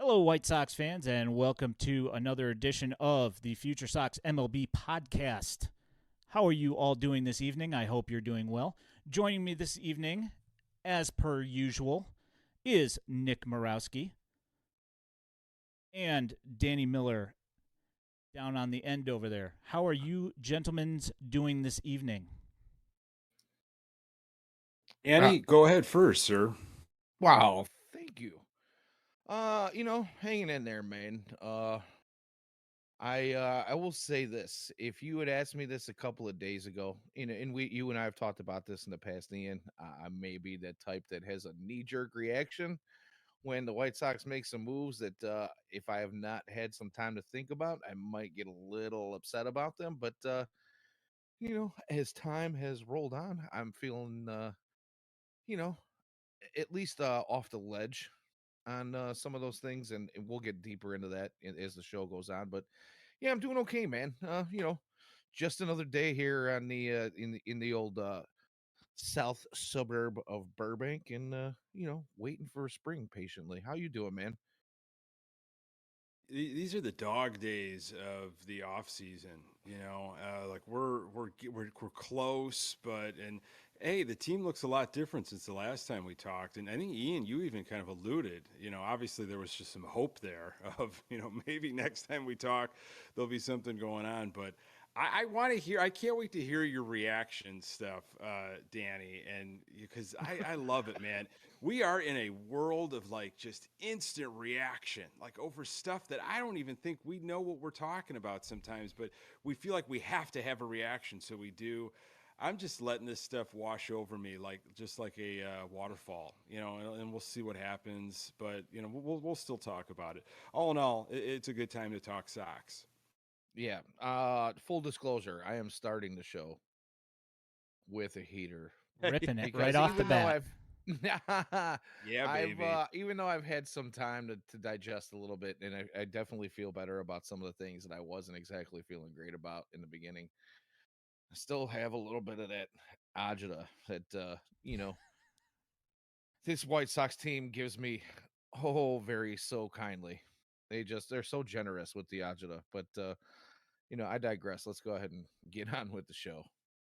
Hello, White Sox fans, and welcome to another edition of the FutureSox MLB podcast. How are you all doing this evening? I hope you're doing well. Joining me this evening, as per usual, is Nick Murawski and Danny Miller down on the end over there. How are you gentlemen doing this evening? Annie, go ahead first, sir. Wow, thank you. Hanging in there, man. I will say this. If you had asked me this a couple of days ago, and you and I have talked about this in the past, Ian, I may be the type that has a knee-jerk reaction when the White Sox make some moves that if I have not had some time to think about, I might get a little upset about them. But as time has rolled on, I'm feeling you know, at least off the ledge on some of those things, and we'll get deeper into that as the show goes on. But yeah, I'm doing okay, man. Just another day here on the in the old south suburb of Burbank, and waiting for spring patiently. How you doing, man? These are the dog days of the off season. Like we're close, but hey, the team looks a lot different since the last time we talked. And I think Ian, you even kind of alluded. Obviously there was just some hope there of maybe next time we talk there'll be something going on, but. I want to hear. I can't wait to hear your reaction stuff, Danny, and because I love it, man. We are in a world of like just instant reaction, like over stuff that I don't even think we know what we're talking about sometimes, but we feel like we have to have a reaction, so we do. I'm just letting this stuff wash over me, like just like a waterfall, and we'll see what happens. But we'll still talk about it. All in all, it's a good time to talk socks. Yeah. Full disclosure, I am starting the show with a heater Ripping it right because off the even though bat. I've Yeah, I've baby. even though I've had some time to digest a little bit, and I definitely feel better about some of the things that I wasn't exactly feeling great about in the beginning. I still have a little bit of that agita that this White Sox team gives me very so kindly. They're so generous with the agita, but I digress. Let's go ahead and get on with the show.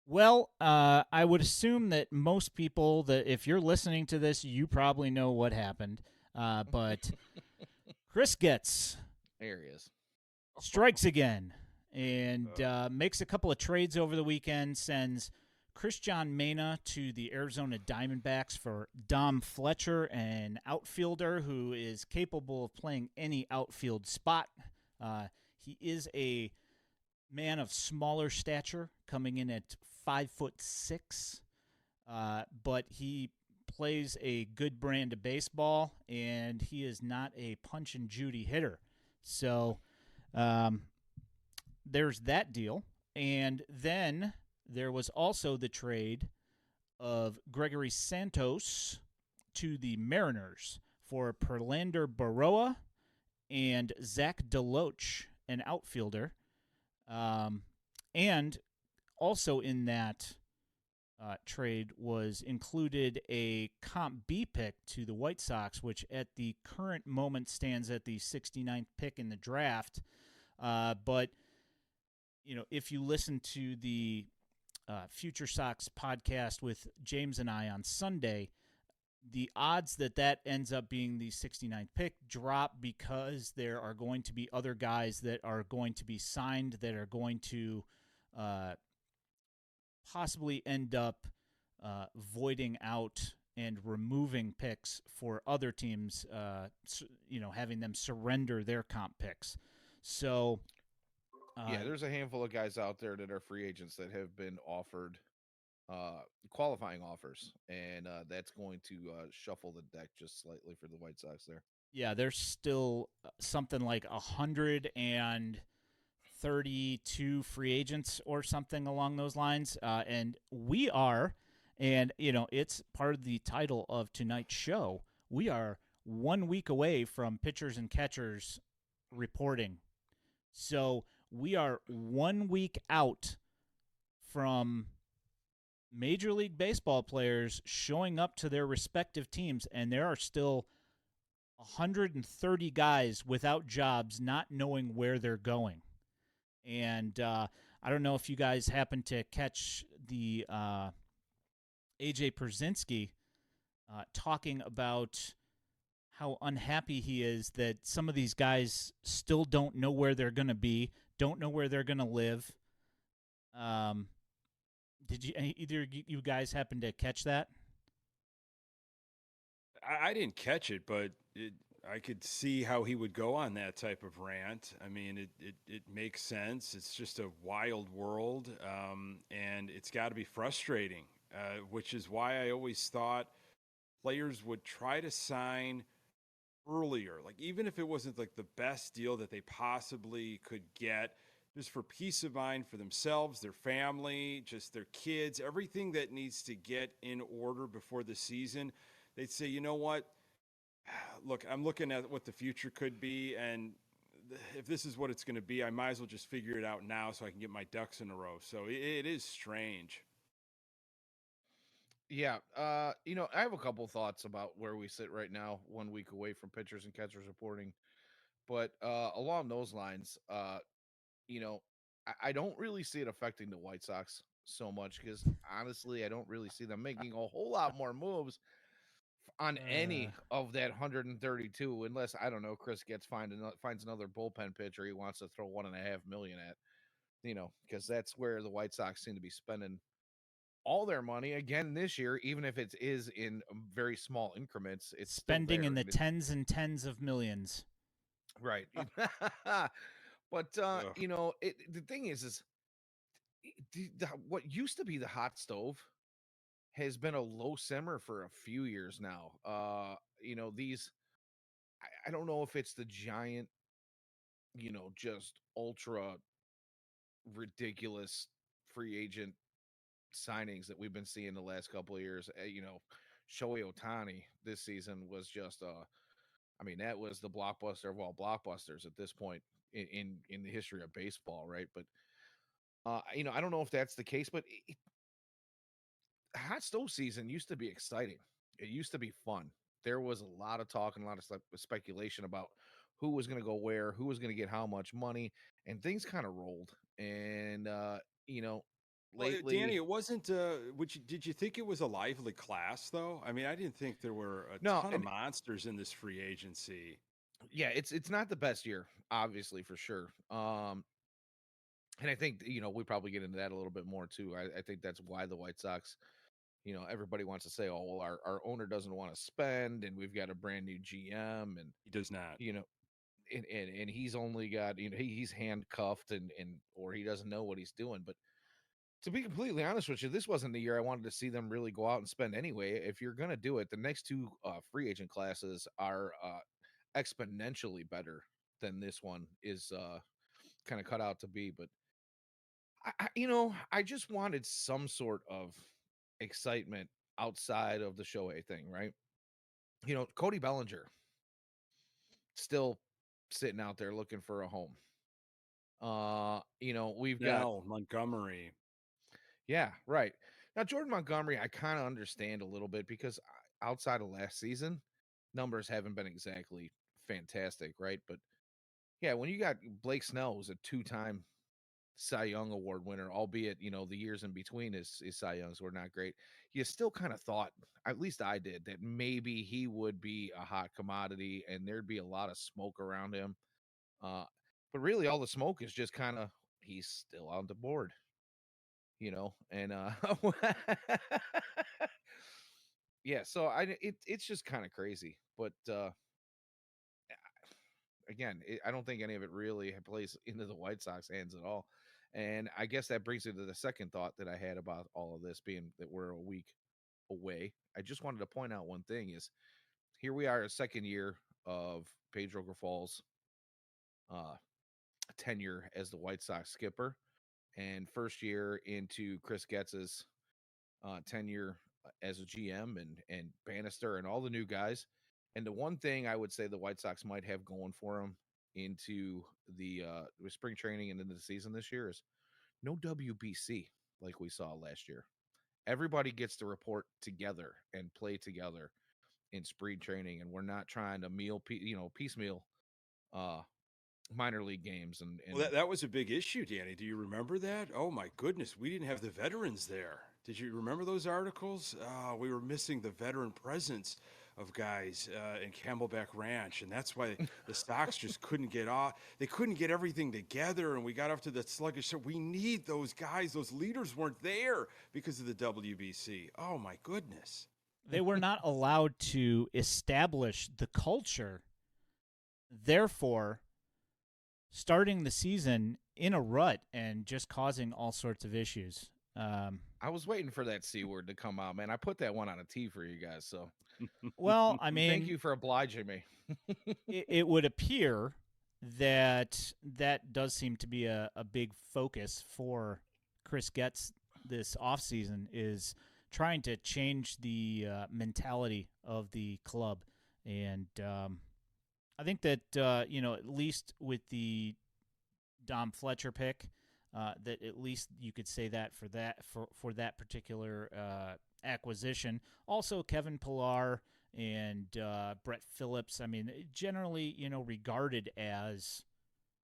Well, I would assume that most people that if you're listening to this, you probably know what happened. But Chris Getz There he is. strikes again and makes a couple of trades over the weekend. Sends Christian Mena to the Arizona Diamondbacks for Dom Fletcher, an outfielder who is capable of playing any outfield spot. He is a man of smaller stature, coming in at 5'6", but he plays a good brand of baseball, and he is not a punch and Judy hitter. So there's that deal. And then there was also the trade of Gregory Santos to the Mariners for Perlander Baroa and Zach DeLoach, an outfielder. And also in that trade was included a Comp B pick to the White Sox, which at the current moment stands at the 69th pick in the draft. But, if you listen to the Future Sox podcast with James and I on Sunday, the odds that ends up being the 69th pick drop because there are going to be other guys that are going to be signed that are going to possibly end up voiding out and removing picks for other teams, having them surrender their comp picks. So, There's a handful of guys out there that are free agents that have been offered qualifying offers, and that's going to shuffle the deck just slightly for the White Sox there. yeah, there's still something like 132 free agents or something along those lines. And we are, and, it's part of the title of tonight's show. We are 1 week away from pitchers and catchers reporting. So we are 1 week out from Major League Baseball players showing up to their respective teams, and there are still 130 guys without jobs, not knowing where they're going. And I don't know if you guys happen to catch the AJ Przynski talking about how unhappy he is that some of these guys still don't know where they're going to be, don't know where they're going to live. Um, did you either you guys happen to catch that? I didn't catch it, but I could see how he would go on that type of rant. I mean, it makes sense. It's just a wild world, and it's got to be frustrating, which is why I always thought players would try to sign earlier. Like, even if it wasn't like the best deal that they possibly could get, just for peace of mind for themselves, their family, just their kids, everything that needs to get in order before the season, they'd say, you know what? Look, I'm looking at what the future could be, and if this is what it's going to be, I might as well just figure it out now so I can get my ducks in a row. So it is strange. Yeah, I have a couple thoughts about where we sit right now, 1 week away from pitchers and catchers reporting. But along those lines, you know, I don't really see it affecting the White Sox so much because honestly, I don't really see them making a whole lot more moves on Uh, any of that 132, unless I don't know, Chris gets finds another bullpen pitcher he wants to throw 1.5 million at, because that's where the White Sox seem to be spending all their money again this year, even if it is in very small increments, it's still Spending there. in the And tens and tens of millions. right. But Ugh. the thing is what used to be the hot stove has been a low simmer for a few years now. These I don't know if it's the giant, just ultra ridiculous free agent signings that we've been seeing the last couple of years. Shohei Otani this season was just I mean, that was the blockbuster of all blockbusters at this point in the history of baseball, right? But I don't know if that's the case, but hot stove season used to be exciting. It used to be fun. There was a lot of talk and a lot of speculation about who was going to go where, who was going to get how much money, and things kind of rolled. And you know, Well, Danny, lately, it wasn't. Did you think it was a lively class though? I mean, I didn't think there were a no, ton of and monsters in this free agency. yeah, it's not the best year, obviously for sure. And I think we probably get into that a little bit more too. I think that's why the White Sox, everybody wants to say, oh well, our owner doesn't want to spend, and we've got a brand new GM, and He does not. you know, and he's only got he's handcuffed and or he doesn't know what he's doing. But to be completely honest with you, this wasn't the year I wanted to see them really go out and spend anyway. If you're gonna do it, the next two free agent classes are exponentially better than this one is kind of cut out to be. But I just wanted some sort of excitement outside of the Shohei thing, right? Cody Bellinger still sitting out there looking for a home. We've got Snell, Montgomery. yeah, right. Now Jordan Montgomery, I kind of understand a little bit because outside of last season, numbers haven't been exactly fantastic, right? But yeah, when you got Blake Snell, who's a two-time Cy Young Award winner, albeit the years in between his Cy Youngs were not great. You still kind of thought, at least I did, that maybe he would be a hot commodity and there'd be a lot of smoke around him. Uh, but really, all the smoke is just kind of he's still on the board, and yeah. So it's just kind of crazy, but again, I don't think any of it really plays into the White Sox hands at all. And I guess that brings me to the second thought that I had about all of this being that we're a week away. I just wanted to point out one thing is here we are, a second year of Pedro Grifal's uh, tenure as the White Sox skipper, and first year into Chris Getz's tenure as a GM and Bannister and all the new guys. And the one thing I would say the White Sox might have going for them into the spring training and into the season this year is no WBC like we saw last year. Everybody gets to report together and play together. in spring training, and we're not trying to piecemeal uh minor league games Well, and that was a big issue, Danny. Do you remember that? Oh my goodness, we didn't have the veterans there. Did you remember those articles? We were missing the veteran presence of guys in Camelback Ranch, and that's why the Sox just couldn't get off. They couldn't get everything together, and we got off to the sluggish. So we need those guys. Those leaders weren't there because of the WBC. Oh my goodness. They were not allowed to establish the culture. Therefore, starting the season in a rut and just causing all sorts of issues. I was waiting for that C word to come out, man. I put that one on a T for you guys, so Well, I mean, thank you for obliging me. it would appear that that does seem to be a big focus for Chris Getz this offseason, is trying to change the mentality of the club. And I think that, at least with the Dom Fletcher pick, that at least you could say that for that particular acquisition. Also, Kevin Pillar and Brett Phillips. I mean, generally, regarded as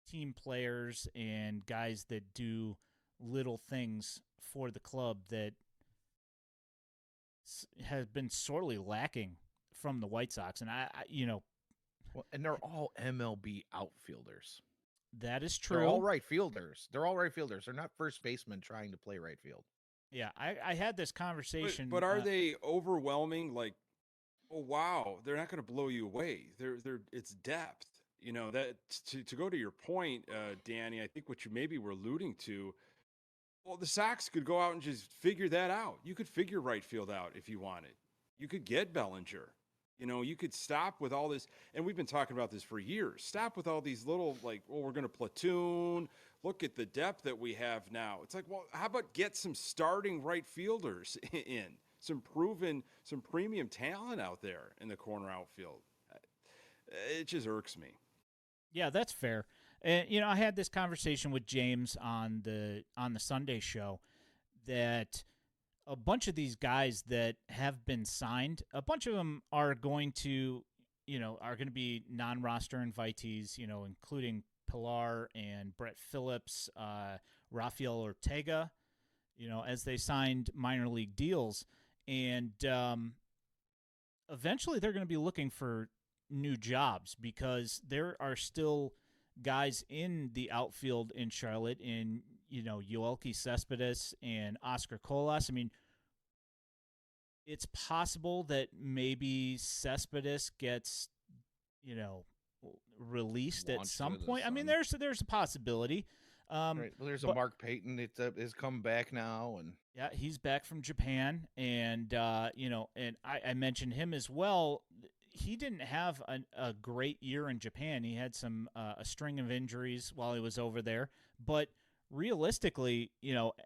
team players and guys that do little things for the club that has been sorely lacking from the White Sox. And Well, and they're all MLB outfielders. that is true. They're all right fielders. They're not first basemen trying to play right field. Yeah, I had this conversation. But are they overwhelming? Like, oh wow, they're not going to blow you away. It's depth. That to go to your point, Danny. I think what you maybe were alluding to. Well, the Sox could go out and just figure that out. You could figure right field out if you wanted. You could get Bellinger. You could stop with all this, and we've been talking about this for years. Stop with all these little, like, well, we're going to platoon. Look at the depth that we have now. It's like, well, how about get some starting right fielders in, some premium talent out there in the corner outfield? It just irks me. Yeah, that's fair. And I had this conversation with James on the Sunday show that a bunch of these guys that have been signed, a bunch of them are going to be non-roster invitees, including Pilar and Brett Phillips, Rafael Ortega, as they signed minor league deals. And eventually they're going to be looking for new jobs because there are still guys in the outfield in Charlotte, in Yoelqui Cespedes and Oscar Colas. I mean, it's possible that maybe Cespedes gets released at some point. I mean, there's a possibility. Right. Well, there's a Mark Payton that is come back now, and yeah, he's back from Japan, and and I mentioned him as well. He didn't have a great year in Japan. He had a string of injuries while he was over there. But realistically,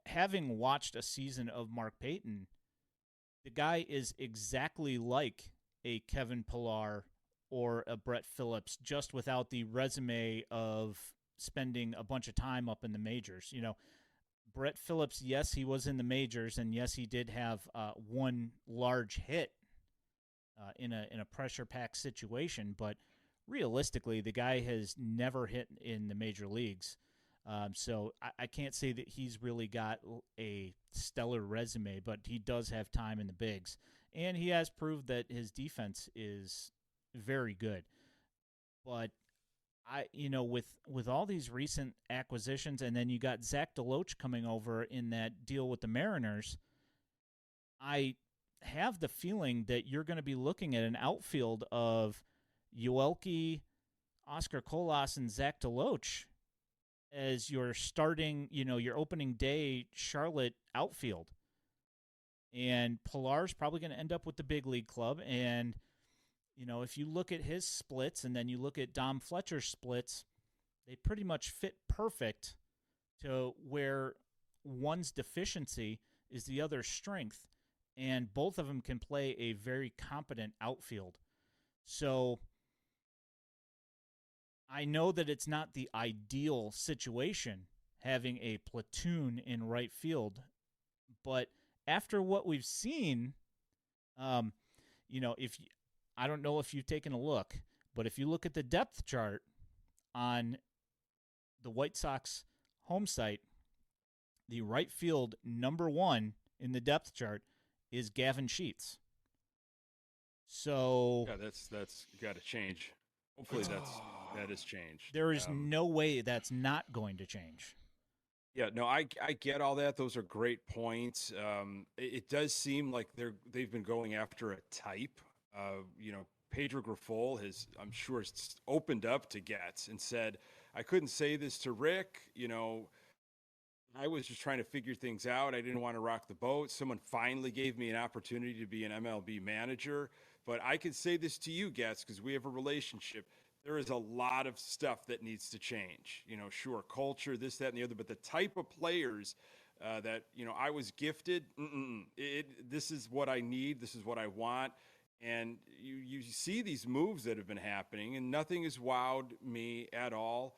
having watched a season of Mark Payton, the guy is exactly like a Kevin Pillar or a Brett Phillips, just without the resume of spending a bunch of time up in the majors. Brett Phillips, yes, he was in the majors, and yes, he did have one large hit in a pressure-packed situation, but realistically, the guy has never hit in the major leagues. So I can't say that he's really got a stellar resume, but he does have time in the bigs, and he has proved that his defense is very good. But with all these recent acquisitions, and then you got Zach DeLoach coming over in that deal with the Mariners, I have the feeling that you're going to be looking at an outfield of Yoelqui, Oscar Colas, and Zach DeLoach as your starting, your opening day Charlotte outfield. And Pilar's probably going to end up with the big league club. And, if you look at his splits and then you look at Dom Fletcher's splits, they pretty much fit perfect to where one's deficiency is the other's strength. And both of them can play a very competent outfield. So I know that it's not the ideal situation having a platoon in right field, but after what we've seen, if I don't know if you've taken a look, but if you look at the depth chart on the White Sox home site, the right field number 1 in the depth chart is Gavin Sheets. So Yeah, that's got to change. Hopefully that has changed. There is no way that's not going to change. Yeah, no, I get all that. Those are great points. It does seem like they've been going after a type. Pedro Grifol has, I'm sure, opened up to Getz and said, I couldn't say this to Rick. I was just trying to figure things out. I didn't want to rock the boat. Someone finally gave me an opportunity to be an MLB manager. But I can say this to you, Getz, because we have a relationship. There is a lot of stuff that needs to change. Sure, culture, this, that, and the other. But the type of players that, I was gifted, this is what I need. This is what I want. And you see these moves that have been happening, and nothing has wowed me at all.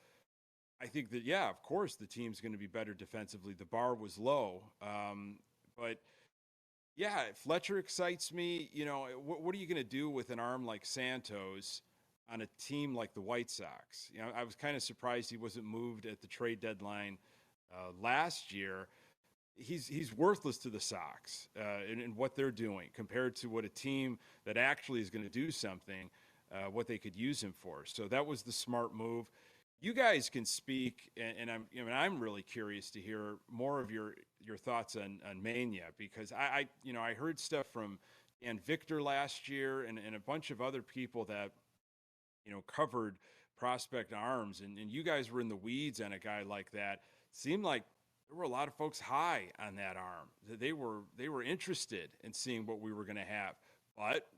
I think that, yeah, of course, the team's going to be better defensively. The bar was low. But, yeah, Fletcher excites me. What are you going to do with an arm like Santos on a team like the White Sox? I was kind of surprised he wasn't moved at the trade deadline last year. He's worthless to the Sox in what they're doing compared to what a team that actually is going to do something, what they could use him for. So that was the smart move. You guys can speak, and I'm really curious to hear more of your thoughts on Mania, because I heard stuff from Dan Victor last year and a bunch of other people that covered prospect arms, and you guys were in the weeds on a guy like that. Seemed like there were a lot of folks high on that arm. They were interested in seeing what we were going to have. But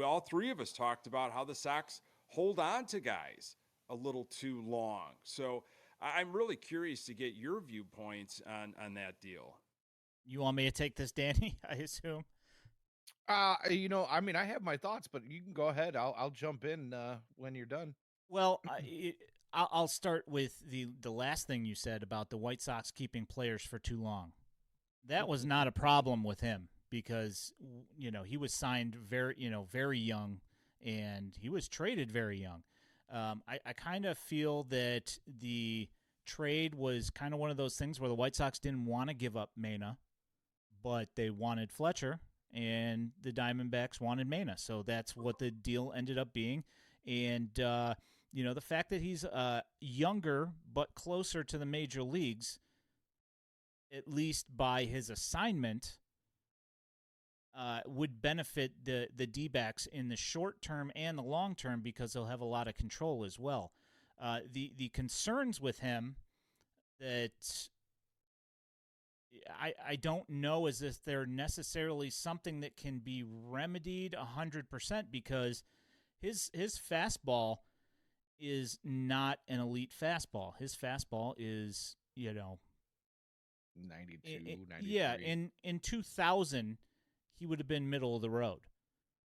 all three of us talked about how the Sox hold on to guys a little too long. So I'm really curious to get your viewpoints on that deal. You want me to take this, Danny? I assume. I have my thoughts, but you can go ahead. I'll jump in when you're done. Well, I'll start with the last thing you said about the White Sox keeping players for too long. That was not a problem with him because he was signed very young, and he was traded very young. I kind of feel that the trade was kind of one of those things where the White Sox didn't want to give up Mena, but they wanted Fletcher, and the Diamondbacks wanted Mena. So that's what the deal ended up being. And, the fact that he's younger but closer to the major leagues, at least by his assignment, would benefit the D-backs in the short term and the long term because he'll have a lot of control as well. The concerns with him that I don't know is if they're necessarily something that can be remedied 100% because his fastball is not an elite fastball. His fastball is, 92, 93. Yeah, in 2000, he would have been middle of the road.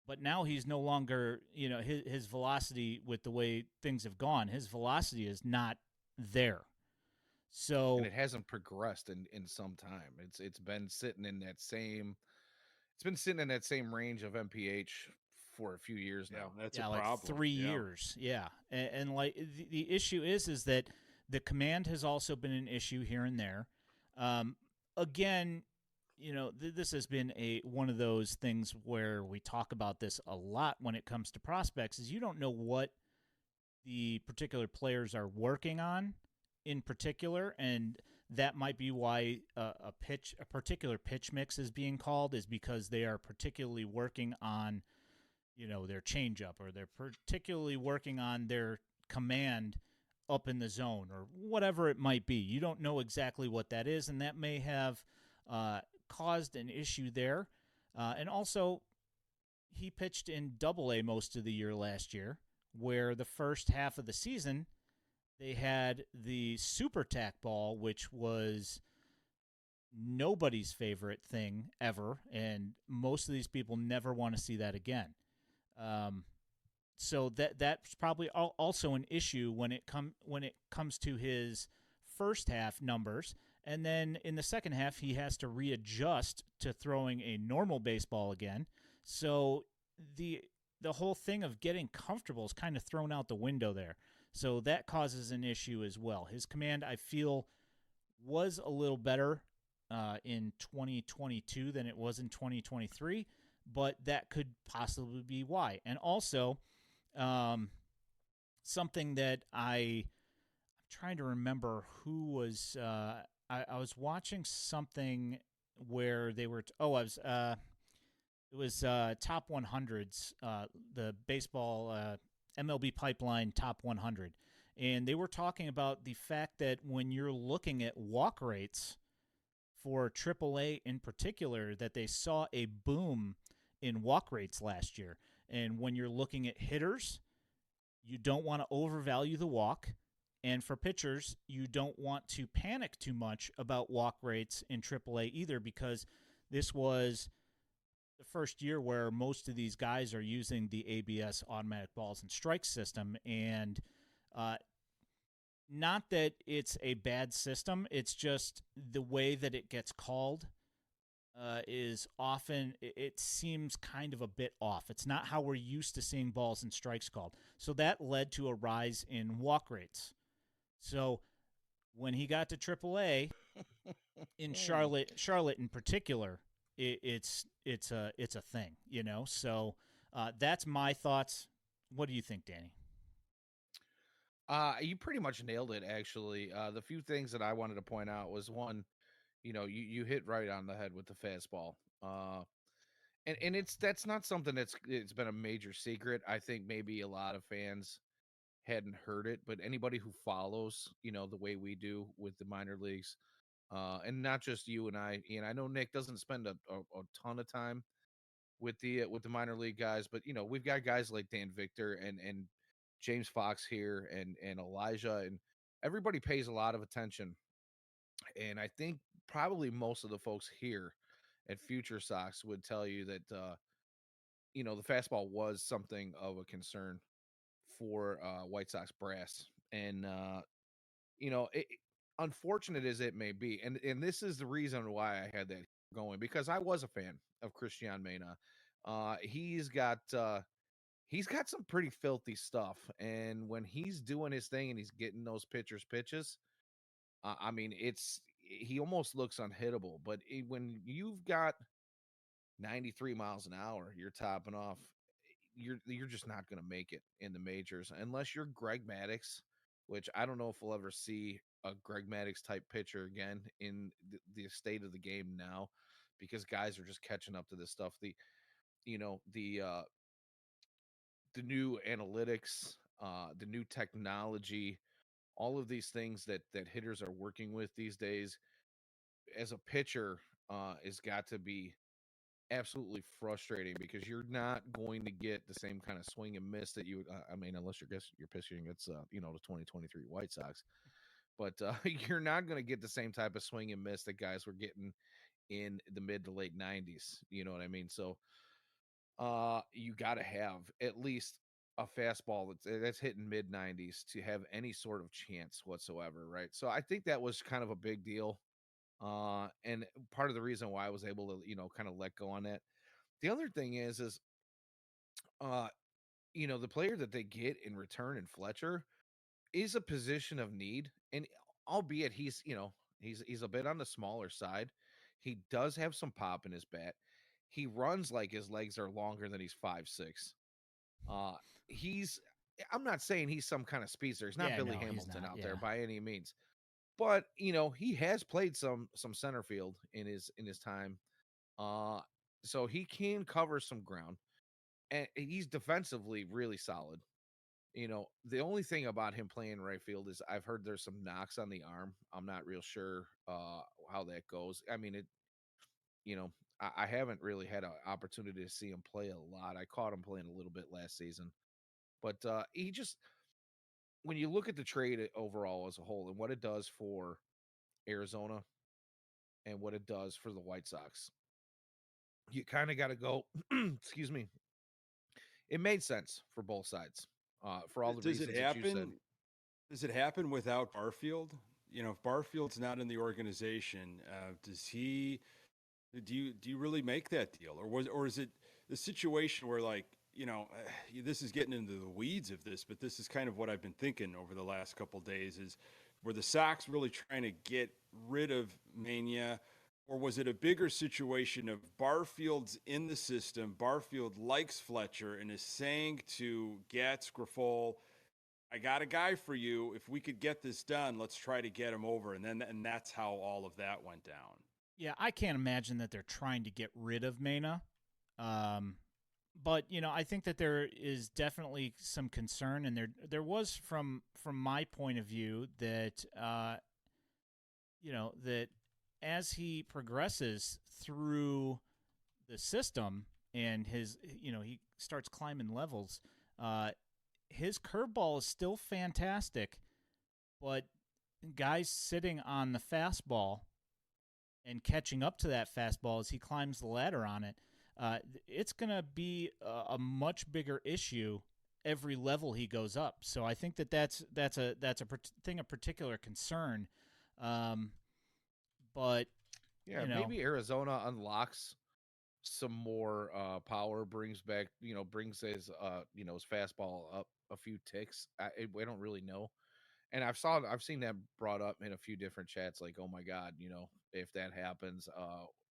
But now he's no longer, his velocity with the way things have gone, his velocity is not there. So and it hasn't progressed in some time. It's been sitting in that same range of MPH for a few years now. That's a problem. Like 3 years. Yeah. And like the issue is that the command has also been an issue here and there. Again, this has been one of those things where we talk about this a lot when it comes to prospects is you don't know what the particular players are working on in particular, and that might be why a particular pitch mix is being called is because they are particularly working on their changeup, or they're particularly working on their command up in the zone, or whatever it might be. You don't know exactly what that is, and that may have caused an issue there. And also, he pitched in Double-A most of the year last year, where the first half of the season they had the super tack ball, which was nobody's favorite thing ever, and most of these people never want to see that again. So that's probably also an issue when it comes to his first half numbers, and then in the second half he has to readjust to throwing a normal baseball again. So the the whole thing of getting comfortable is kind of thrown out the window there. So that causes an issue as well. His command, I feel, was a little better in 2022 than it was in 2023, but that could possibly be why. And also, something that I'm trying to remember who was. I was watching something where they were. It was top 100s, the baseball MLB Pipeline top 100. And they were talking about the fact that when you're looking at walk rates for AAA in particular, that they saw a boom in walk rates last year. And when you're looking at hitters, you don't want to overvalue the walk. And for pitchers, you don't want to panic too much about walk rates in AAA either, because this was the first year where most of these guys are using the ABS automatic balls and strikes system. And not that it's a bad system, it's just the way that it gets called is often, it seems kind of a bit off. It's not how we're used to seeing balls and strikes called. So that led to a rise in walk rates. So when he got to AAA in Charlotte in particular, it's a thing, you know. So that's my thoughts. What do you think, Danny? You pretty much nailed it, actually. The few things that I wanted to point out was one, you hit right on the head with the fastball. And that's not something it's been a major secret. I think maybe a lot of fans hadn't heard it, but anybody who follows, the way we do with the minor leagues, and not just you and I know Nick doesn't spend a ton of time with the minor league guys, but we've got guys like Dan Victor and James Fox here and Elijah, and everybody pays a lot of attention. And I think probably most of the folks here at FutureSox would tell you that the fastball was something of a concern for White Sox brass. And unfortunate as it may be, and this is the reason why I had that going, because I was a fan of Christian Mena. He's got some pretty filthy stuff, and when he's doing his thing and he's getting those pitches, I mean, he almost looks unhittable. But when you've got 93 miles an hour, you're topping off. You're just not going to make it in the majors unless you're Greg Maddux, which I don't know if we'll ever see a Greg Maddux type pitcher again in the state of the game now, because guys are just catching up to this stuff. The new analytics, the new technology, all of these things that hitters are working with these days. As a pitcher, has got to be absolutely frustrating, because you're not going to get the same kind of swing and miss that you would. I mean, unless you're pitching against the 2023 White Sox, but you're not going to get the same type of swing and miss that guys were getting in the mid to late 90s. You know what I mean? So you got to have at least a fastball that's hitting mid 90s to have any sort of chance whatsoever, right? So I think that was kind of a big deal. And part of the reason why I was able to, kind of let go on that. The other thing is, uh, the player that they get in return in Fletcher is a position of need. And albeit he's a bit on the smaller side, he does have some pop in his bat. He runs like his legs are longer than he's 5'6". Uh, he's, I'm not saying he's some kind of speedster. He's not Billy Hamilton out there by any means. But he has played some center field in his time, so he can cover some ground, and he's defensively really solid. The only thing about him playing right field is I've heard there's some knocks on the arm. I'm not real sure how that goes. I mean, I haven't really had an opportunity to see him play a lot. I caught him playing a little bit last season, but he just, when you look at the trade overall as a whole and what it does for Arizona and what it does for the White Sox, you kind of got to go, excuse me. It made sense for both sides, for all the reasons that you said. Does it happen without Barfield? If Barfield's not in the organization, do you really make that deal, or is it the situation where, like, this is getting into the weeds of this, but this is kind of what I've been thinking over the last couple of days is were the Sox really trying to get rid of Mania, or was it a bigger situation of Barfield's in the system? Barfield likes Fletcher and is saying to Gatz, Grifol, I got a guy for you. If we could get this done, let's try to get him over. And that's how all of that went down. Yeah, I can't imagine that they're trying to get rid of Mena. But I think that there is definitely some concern, and there was from my point of view that that as he progresses through the system and he starts climbing levels, his curveball is still fantastic, but guys sitting on the fastball and catching up to that fastball as he climbs the ladder on it, it's going to be a much bigger issue every level he goes up. So I think that's a thing of particular concern. But maybe Arizona unlocks some more power, brings his his fastball up a few ticks. I don't really know. And I've seen that brought up in a few different chats, like, oh my God, if that happens,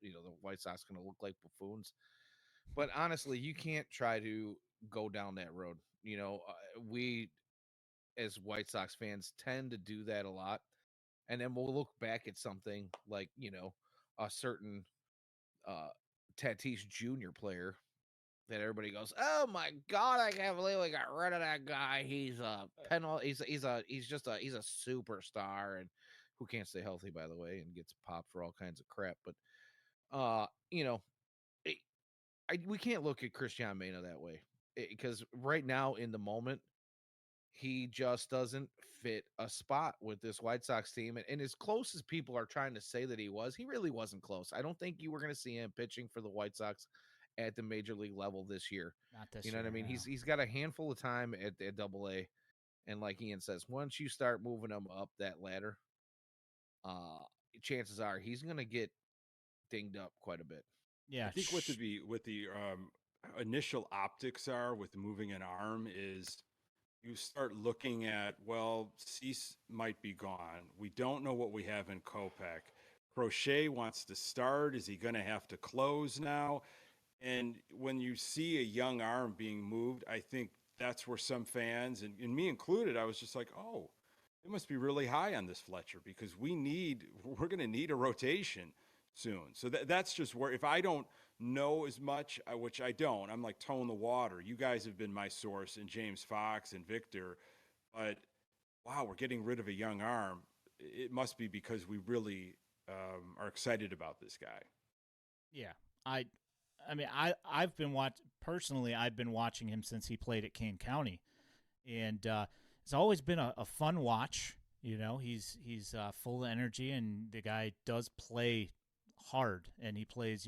the White Sox going to look like buffoons. But honestly, you can't try to go down that road. We as White Sox fans tend to do that a lot. And then we'll look back at something like, a certain Tatis Jr. player that everybody goes, "Oh my God, I can't believe we got rid of that guy. He's a penalty. He's just a superstar, and who can't stay healthy, by the way, and gets popped for all kinds of crap." But we can't look at Christian Mena that way, because right now in the moment, he just doesn't fit a spot with this White Sox team. And as close as people are trying to say that he really wasn't close. I don't think you were going to see him pitching for the White Sox at the major league level this year. Not this You know year, what I mean? no. He's got a handful of time at Double-A, and like Ian says, once you start moving him up that ladder, chances are he's going to get dinged up quite a bit. Yeah, I think what the initial optics are with moving an arm is you start looking at, well, Cease might be gone. We don't know what we have in Kopech. Crochet wants to start. Is he going to have to close now? And when you see a young arm being moved, I think that's where some fans, and me included, I was just like, oh, it must be really high on this Fletcher, because we're going to need a rotation soon. So that's just where, if I don't know as much, which I don't, I'm like toeing the water. You guys have been my source, and James Fox and Victor, but wow, we're getting rid of a young arm. It must be because we really are excited about this guy. Yeah, I've been I've been watching him since he played at Kane County, and it's always been a fun watch. He's full of energy, and the guy does play hard, and he plays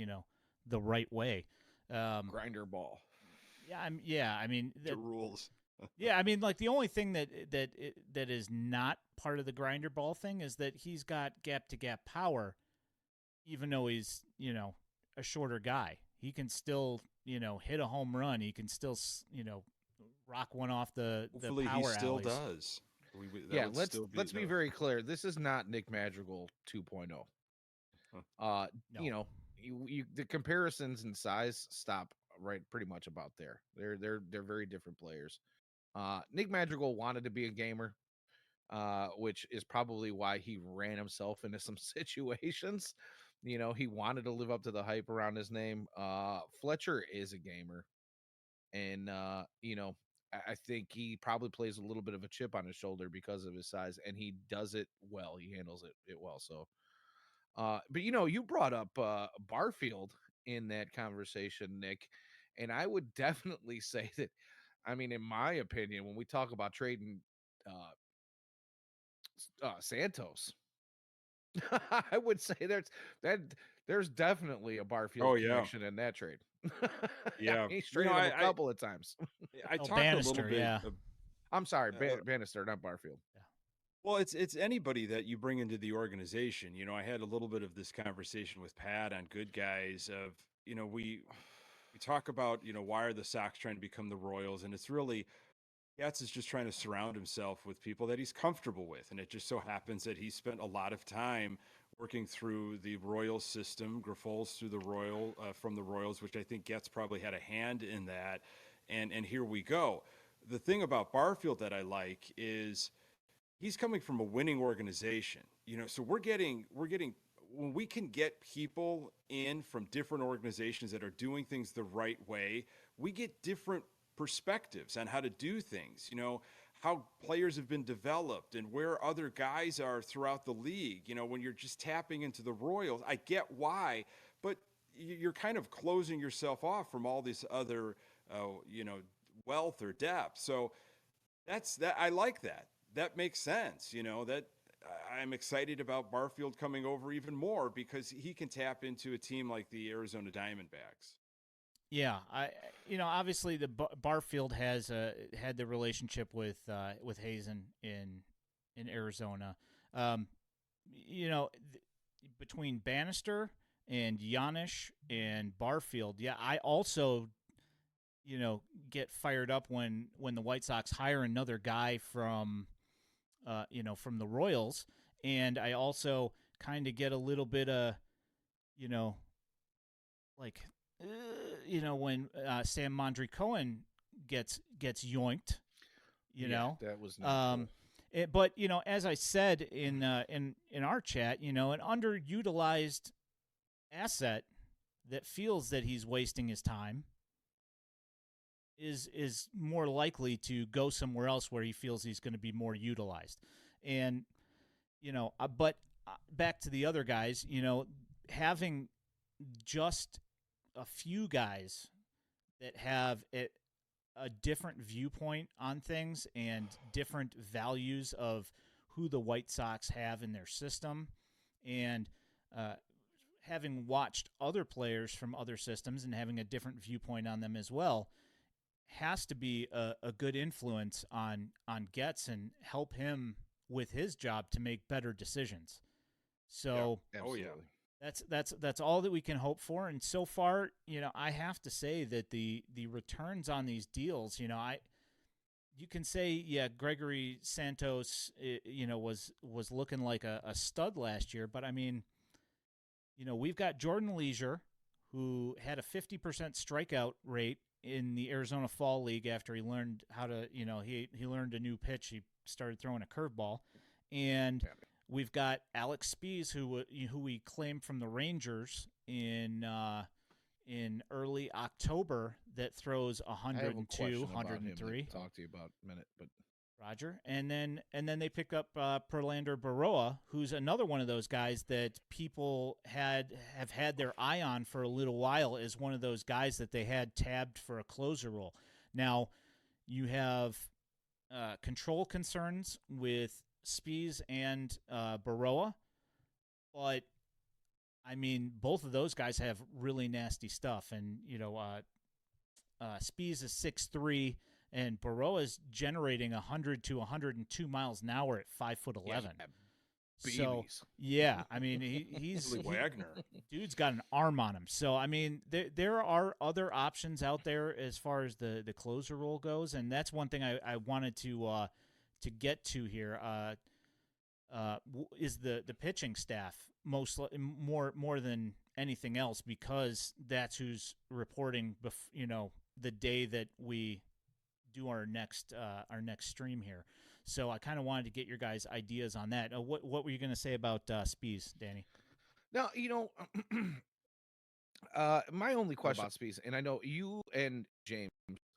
the right way. Grinder ball. Yeah, I mean the rules. Yeah, I mean, like, the only thing that is not part of the grinder ball thing is that he's got gap to gap power, even though he's a shorter guy. He can still hit a home run. He can still rock one off the Hopefully power he still alleys. does. Let's be very clear. This is not Nick Madrigal 2.0. No. The comparisons in size stop right pretty much about there. They're very different players. Nick Madrigal wanted to be a gamer, which is probably why he ran himself into some situations. He wanted to live up to the hype around his name. Fletcher is a gamer, and I think he probably plays a little bit of a chip on his shoulder because of his size, and he does it well. He handles it well. So, but you brought up Barfield in that conversation, Nick, and I would definitely say that. I mean, in my opinion, when we talk about trading Santos, I would say there's definitely a Barfield connection in that trade. Yeah, he's traded him a couple of times. I talked Bannister, a little bit. Yeah. I'm sorry, Bannister, not Barfield. Yeah. Well, it's anybody that you bring into the organization. I had a little bit of this conversation with Pat on Good Guys of, We talk about, why are the Sox trying to become the Royals? And it's really, Getz is just trying to surround himself with people that he's comfortable with. And it just so happens that he spent a lot of time working through the Royals system, Griffol's through the from the Royals, which I think Getz probably had a hand in that. And here we go. The thing about Barfield that I like is he's coming from a winning organization. So we're getting when we can get people in from different organizations that are doing things the right way, we get different perspectives on how to do things. How players have been developed and where other guys are throughout the league. When you're just tapping into the Royals, I get why, but you're kind of closing yourself off from all this other, wealth or depth. So that's that. I like that. That makes sense. That I'm excited about Barfield coming over even more because he can tap into a team like the Arizona Diamondbacks. Yeah, obviously the Barfield has had the relationship with Hazen in Arizona. Um, between Bannister and Yanish and Barfield, yeah, I also get fired up when the White Sox hire another guy from from the Royals, and I also kind of get a little bit of like when Sam Mondry Cohen gets yoinked, that was not cool. But as I said in our chat, an underutilized asset that feels that he's wasting his time is more likely to go somewhere else where he feels he's going to be more utilized. And but back to the other guys, having just a few guys that have a different viewpoint on things and different values of who the White Sox have in their system, and having watched other players from other systems and having a different viewpoint on them as well, has to be a good influence on Getz and help him with his job to make better decisions. So, yeah, absolutely. That's all that we can hope for. And so far, I have to say that the returns on these deals, you can say, yeah, Gregory Santos, was looking like a stud last year, but I mean, we've got Jordan Leisure, who had a 50% strikeout rate in the Arizona Fall League after he learned how to, he learned a new pitch. He started throwing a curveball. And we've got Alex Spees, who we claimed from the Rangers in early October, that throws 102, 103. Talk to you about in a minute, but Roger. And then they pick up Perlander Baroa, who's another one of those guys that people have had their eye on for a little while as one of those guys that they had tabbed for a closer role. Now, you have control concerns with Spees and Baroa, but I mean, both of those guys have really nasty stuff. And, Spees is 6'3", and Baroa is generating 100 to 102 miles an hour at 5'11". So yeah, I mean he's Wagner. Dude's got an arm on him. So I mean there are other options out there as far as the closer role goes, and that's one thing I wanted to get to here. Is the pitching staff more than anything else, because that's who's reporting the day that we do our next stream here. So I kind of wanted to get your guys' ideas on that. What were you going to say about Spees, Danny? Now, my only question about Spees, and I know you and James,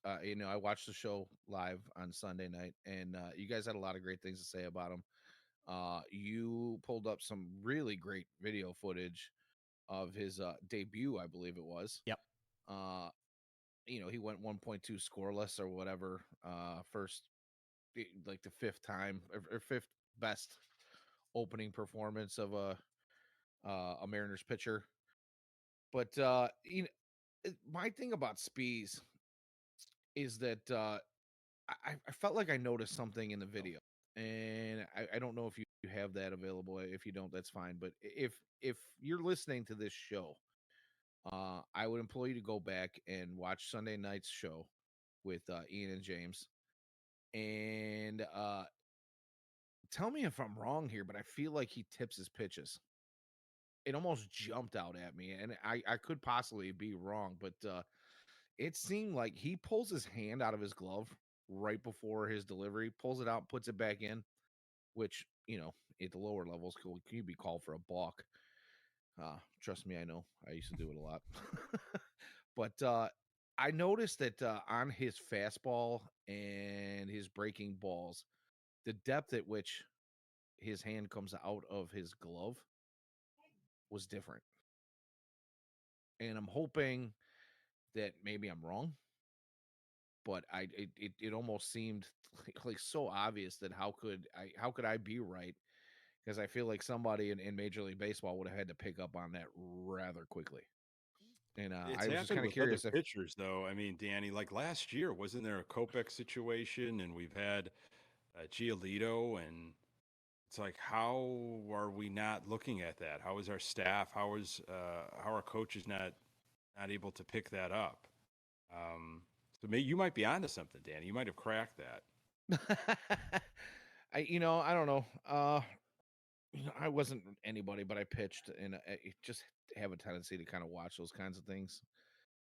I watched the show live on Sunday night, and you guys had a lot of great things to say about him. You pulled up some really great video footage of his debut, I believe it was. Yep. He went 1.2 scoreless or whatever, first, like the fifth time or fifth best opening performance of a Mariners pitcher. But my thing about Spees is that I felt like I noticed something in the video, and I don't know if you have that available. If you don't, that's fine. But if you're listening to this show, I would implore you to go back and watch Sunday night's show with Ian and James, and tell me if I'm wrong here, but I feel like he tips his pitches. It almost jumped out at me, and I could possibly be wrong, but it seemed like he pulls his hand out of his glove right before his delivery, pulls it out, puts it back in, which, at the lower levels could be called for a balk. Trust me, I know. I used to do it a lot. But I noticed that on his fastball and his breaking balls, the depth at which his hand comes out of his glove was different. And I'm hoping that maybe I'm wrong, but it almost seemed like so obvious that how could I be right? Because I feel like somebody in Major League Baseball would have had to pick up on that rather quickly. And It's I was just happened kind of with other curious if pitchers, though. I mean, Danny, like last year, wasn't there a Kopech situation? And we've had Giolito, and it's like, how are we not looking at that? How is our staff? How are coaches not able to pick that up? So maybe you might be onto something, Danny. You might have cracked that. I don't know. I wasn't anybody, but I pitched, and I just have a tendency to kind of watch those kinds of things.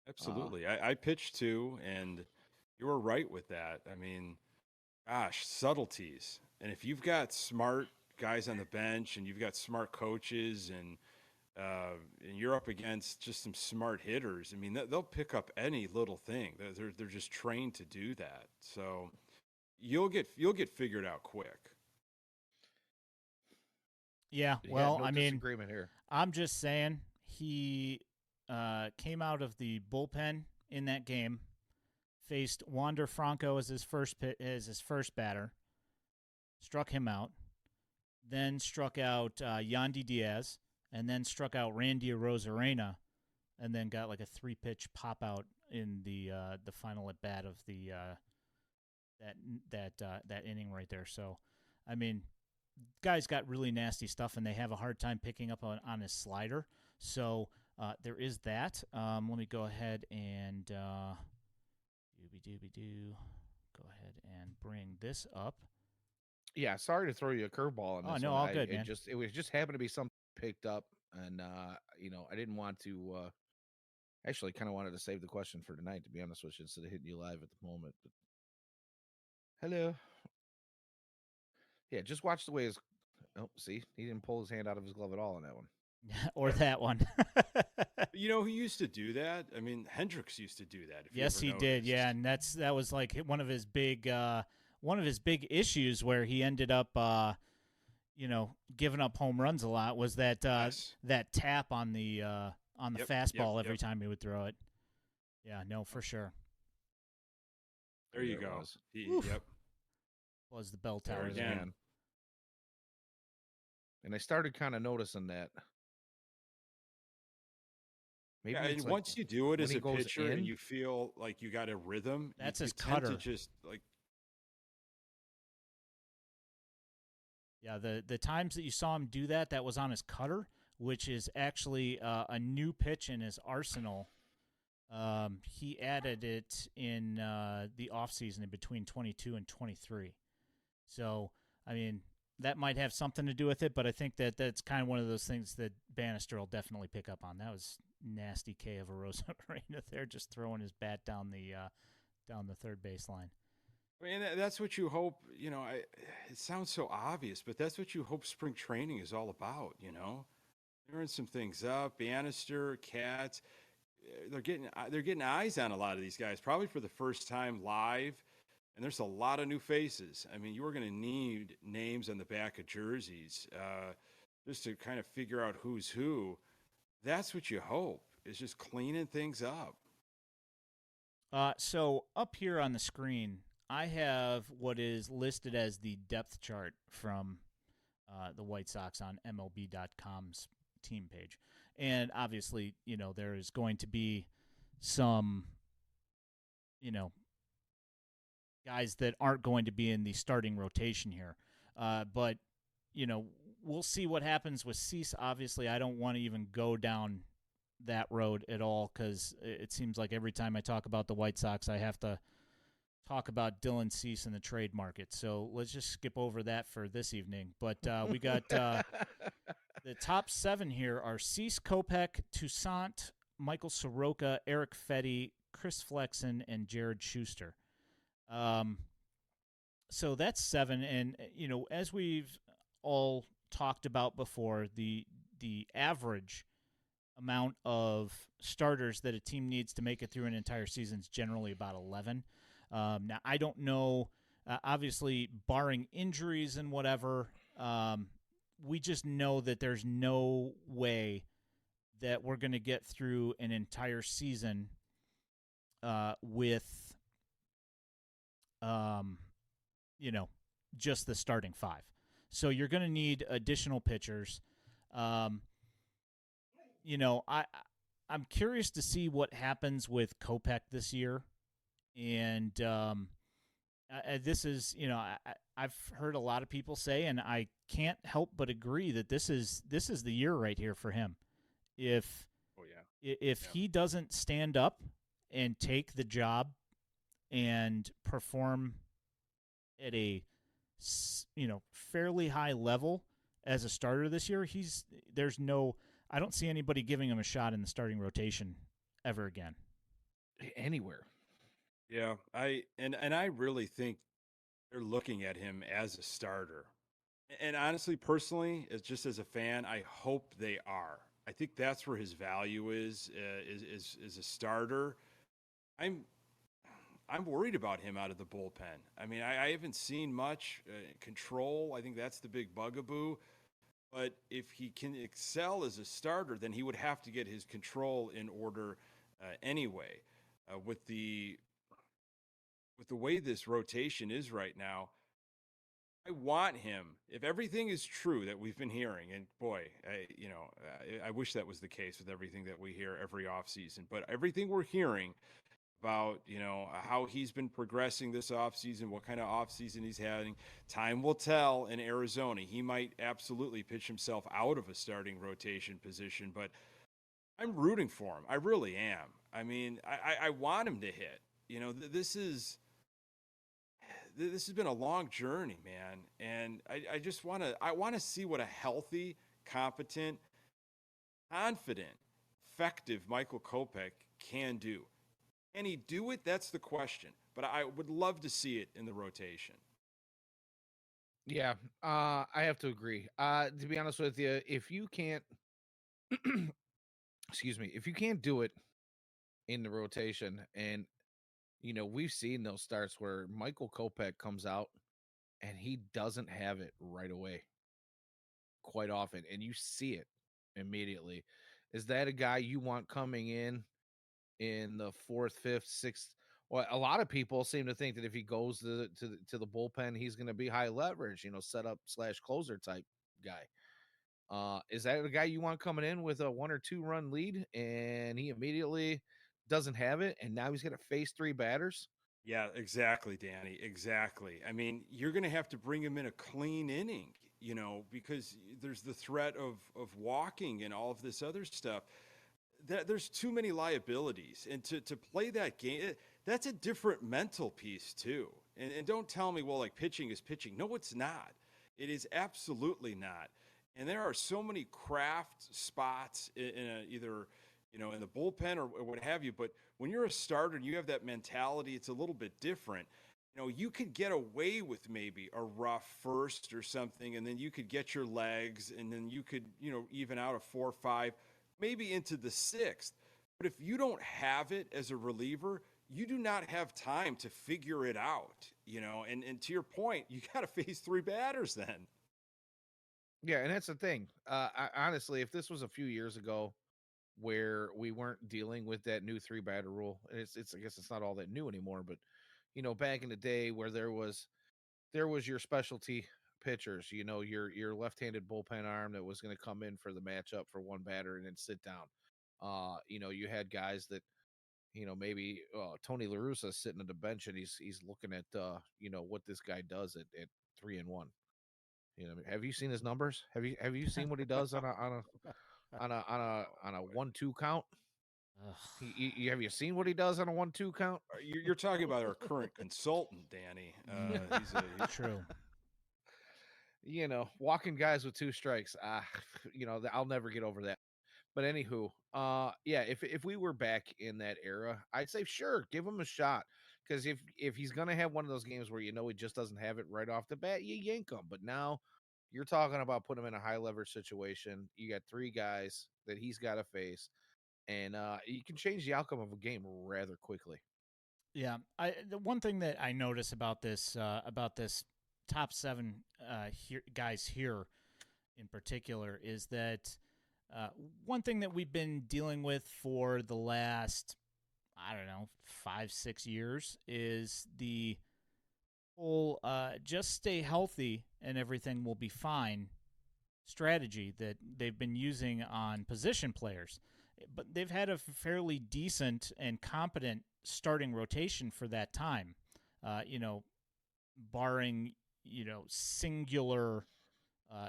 Absolutely. I pitched too, and you were right with that. I mean, gosh, subtleties. And if you've got smart guys on the bench and you've got smart coaches and you're up against just some smart hitters, I mean, they'll pick up any little thing. They're just trained to do that. So you'll get figured out quick. Yeah, well, no I mean, disagreement here. I'm just saying he came out of the bullpen in that game, faced Wander Franco as his first batter, struck him out, then struck out Yandy Diaz, and then struck out Randy Arozarena, and then got like a 3-pitch pop out in the final at bat of the that inning right there. So, I mean, guy's got really nasty stuff, and they have a hard time picking up on his slider. So there is that. Let me go ahead and go ahead and bring this up. Yeah, sorry to throw you a curveball on this. Oh no, one. all good, man. It was just happened to be something picked up, and I didn't want to. Actually, kind of wanted to save the question for tonight, to be honest with you, instead of hitting you live at the moment. But hello. Yeah, just watch the way his. Oh, see, he didn't pull his hand out of his glove at all on that one. Or that one. You know who used to do that? I mean, Hendricks used to do that. Yes, he did. Yeah, and that was like one of his big issues where he ended up giving up home runs a lot was that that tap on the fastball every time he would throw it. Yeah, no, for sure. There you go. Was the bell tower again. And I started kind of noticing that. Maybe and like once you do it as a pitcher and you feel like you got a rhythm, that's his cutter. To just like, yeah, the times that you saw him do that was on his cutter, which is actually a new pitch in his arsenal. He added it in the offseason in between 22 and 23. So, I mean, that might have something to do with it, but I think that's kind of one of those things that Bannister will definitely pick up on. That was nasty K of Arozarena there, just throwing his bat down the third baseline. I mean, that's what you hope. It sounds so obvious, but that's what you hope spring training is all about. Clearing some things up. Bannister, Katz, they're getting eyes on a lot of these guys, probably for the first time live. And there's a lot of new faces. I mean, you are going to need names on the back of jerseys just to kind of figure out who's who. That's what you hope, is just cleaning things up. So up here on the screen, I have what is listed as the depth chart from the White Sox on MLB.com's team page. And obviously, there is going to be some, guys that aren't going to be in the starting rotation here. But, we'll see what happens with Cease. Obviously, I don't want to even go down that road at all because it seems like every time I talk about the White Sox, I have to talk about Dylan Cease in the trade market. So let's just skip over that for this evening. But we got the top 7 here are Cease, Kopech, Toussaint, Michael Soroka, Eric Fetty, Chris Flexen, and Jared Schuster. So that's 7, and as we've all talked about before, the average amount of starters that a team needs to make it through an entire season is generally about 11. Now, I don't know, obviously, barring injuries and whatever, we just know that there's no way that we're going to get through an entire season with, just the starting 5. So you're going to need additional pitchers. I'm curious to see what happens with Kopech this year. And this is, I've heard a lot of people say, and I can't help but agree that this is the year right here for him. If he doesn't stand up and take the job and perform at a fairly high level as a starter this year, I don't see anybody giving him a shot in the starting rotation ever again. Anywhere. Yeah, I really think they're looking at him as a starter. And honestly, personally, just as a fan, I hope they are. I think that's where his value is a starter. I'm worried about him out of the bullpen. I mean, I haven't seen much control. I think that's the big bugaboo. But if he can excel as a starter, then he would have to get his control in order anyway. With the way this rotation is right now, I want him. If everything is true that we've been hearing, and boy, I wish that was the case with everything that we hear every offseason, but everything we're hearing about, how he's been progressing this offseason, what kind of offseason he's having, time will tell in Arizona. He might absolutely pitch himself out of a starting rotation position, but I'm rooting for him. I really am. I mean, I want him to hit. This has been a long journey, man. And I just want to see what a healthy, competent, confident, effective Michael Kopech can do. Can he do it? That's the question. But I would love to see it in the rotation. Yeah, I have to agree. To be honest with you, if you can't, excuse me, if you can't do it in the rotation, and we've seen those starts where Michael Kopech comes out and he doesn't have it right away quite often, and you see it immediately. Is that a guy you want coming in the 4th, 5th, 6th? Well, a lot of people seem to think that if he goes to the bullpen, he's going to be high leverage, setup / closer type guy. Is that a guy you want coming in with a 1 or 2 run lead and he immediately doesn't have it, and now he's going to face 3 batters? Yeah, exactly, Danny. Exactly. I mean, you're going to have to bring him in a clean inning, because there's the threat of walking and all of this other stuff. There's too many liabilities, and to play that game, that's a different mental piece too. And don't tell me, well, like pitching is pitching. No, it's not. It is absolutely not. And there are so many craft spots in either in the bullpen or what have you. But when you're a starter and you have that mentality, it's a little bit different. You could get away with maybe a rough first or something, and then you could get your legs, and then you could even out a 4-5. Maybe into the 6th. But if you don't have it as a reliever, you do not have time to figure it out, and to your point, you got to face 3 batters then. Yeah, and that's the thing. Honestly, if this was a few years ago where we weren't dealing with that new 3 batter rule, it's I guess it's not all that new anymore, but back in the day where there was your specialty pitchers, your left-handed bullpen arm that was going to come in for the matchup for 1 batter and then sit down. You had guys that, maybe Tony La Russa sitting on the bench and he's looking at what this guy does at 3-1. Have you seen his numbers? Have you seen what he does on a on a 1-2 count. Ugh. Have you seen what he does on a 1-2 count? You're talking about our current consultant, Danny. He's True. Walking guys with 2 strikes. I'll never get over that. But anywho, yeah, if we were back in that era, I'd say sure, give him a shot. Because if he's gonna have one of those games where he just doesn't have it right off the bat, you yank him. But now you're talking about putting him in a high leverage situation. You got 3 guys that he's got to face, and you can change the outcome of a game rather quickly. Yeah, the one thing that I notice about this top 7 guys here in particular is that one thing that we've been dealing with for the last, I don't know, 5-6 years is the whole just stay healthy and everything will be fine strategy that they've been using on position players. But they've had a fairly decent and competent starting rotation for that time, barring, singular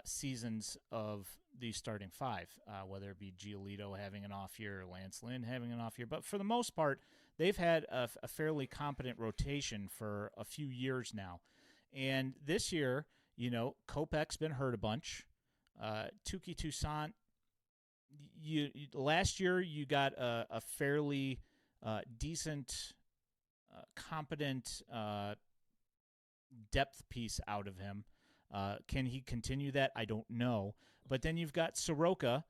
seasons of the starting 5, whether it be Giolito having an off year or Lance Lynn having an off year. But for the most part, they've had a fairly competent rotation for a few years now. And this year, Kopech's been hurt a bunch. Touki Toussaint, last year you got a fairly decent, competent depth piece out of him. Can he continue that? I don't know. But then you've got Soroka,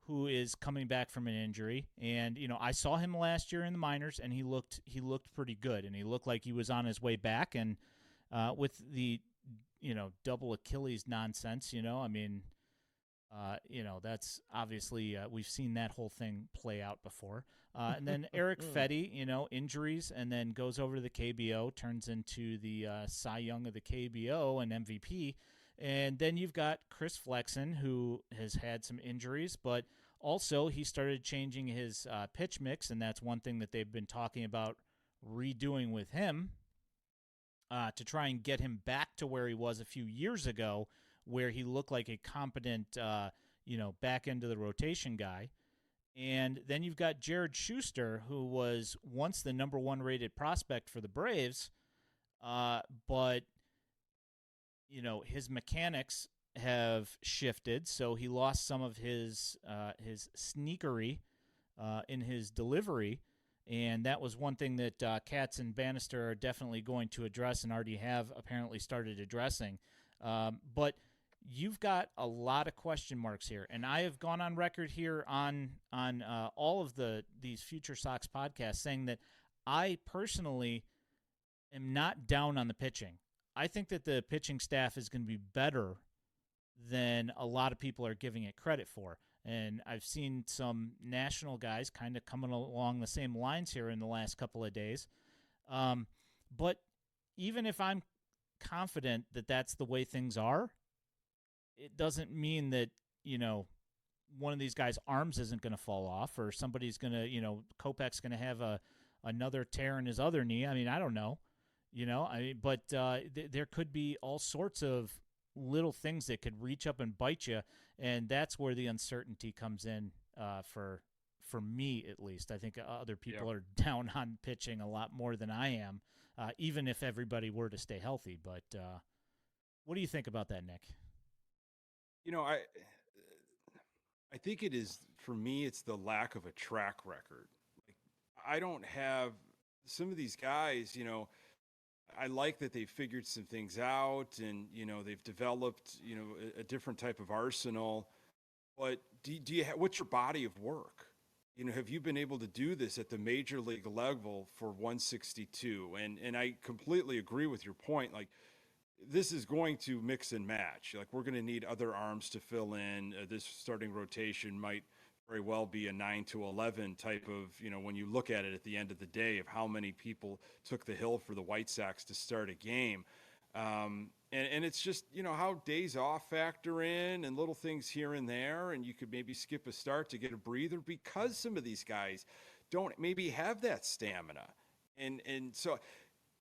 who is coming back from an injury, and I saw him last year in the minors, and he looked pretty good, and he looked like he was on his way back. And with the double Achilles nonsense, that's obviously we've seen that whole thing play out before. And then Eric Fetty, injuries, and then goes over to the KBO, turns into the Cy Young of the KBO and MVP. And then you've got Chris Flexen, who has had some injuries, but also he started changing his pitch mix, and that's one thing that they've been talking about redoing with him to try and get him back to where he was a few years ago, where he looked like a competent, back into the rotation guy. And then you've got Jared Schuster, who was once the number 1 rated prospect for the Braves, but his mechanics have shifted, so he lost some of his sneakery in his delivery, and that was one thing that Katz and Bannister are definitely going to address and already have apparently started addressing. But you've got a lot of question marks here, and I have gone on record here on all of these FutureSox podcasts saying that I personally am not down on the pitching. I think that the pitching staff is going to be better than a lot of people are giving it credit for. And I've seen some national guys kind of coming along the same lines here in the last couple of days. But even if I'm confident that that's the way things are, it doesn't mean that, one of these guys' arms isn't going to fall off, or somebody's going to, Kopech's going to have another tear in his other knee. I mean, I don't know, but there could be all sorts of little things that could reach up and bite you, and that's where the uncertainty comes in for me, at least. I think other people are down on pitching a lot more than I am, even if everybody were to stay healthy. But what do you think about that, Nick? I think it is, for me, it's the lack of a track record. Like, I don't have some of these guys, I like that they've figured some things out, and, they've developed, a different type of arsenal. But do you what's your body of work? Have you been able to do this at the major league level for 162? And I completely agree with your point. Like, this is going to mix and match. Like, we're going to need other arms to fill in. This starting rotation might very well be a 9 to 11 type of, when you look at it at the end of the day, of how many people took the hill for the White Sox to start a game. And it's just, how days off factor in, and little things here and there. And you could maybe skip a start to get a breather, because some of these guys don't maybe have that stamina. And so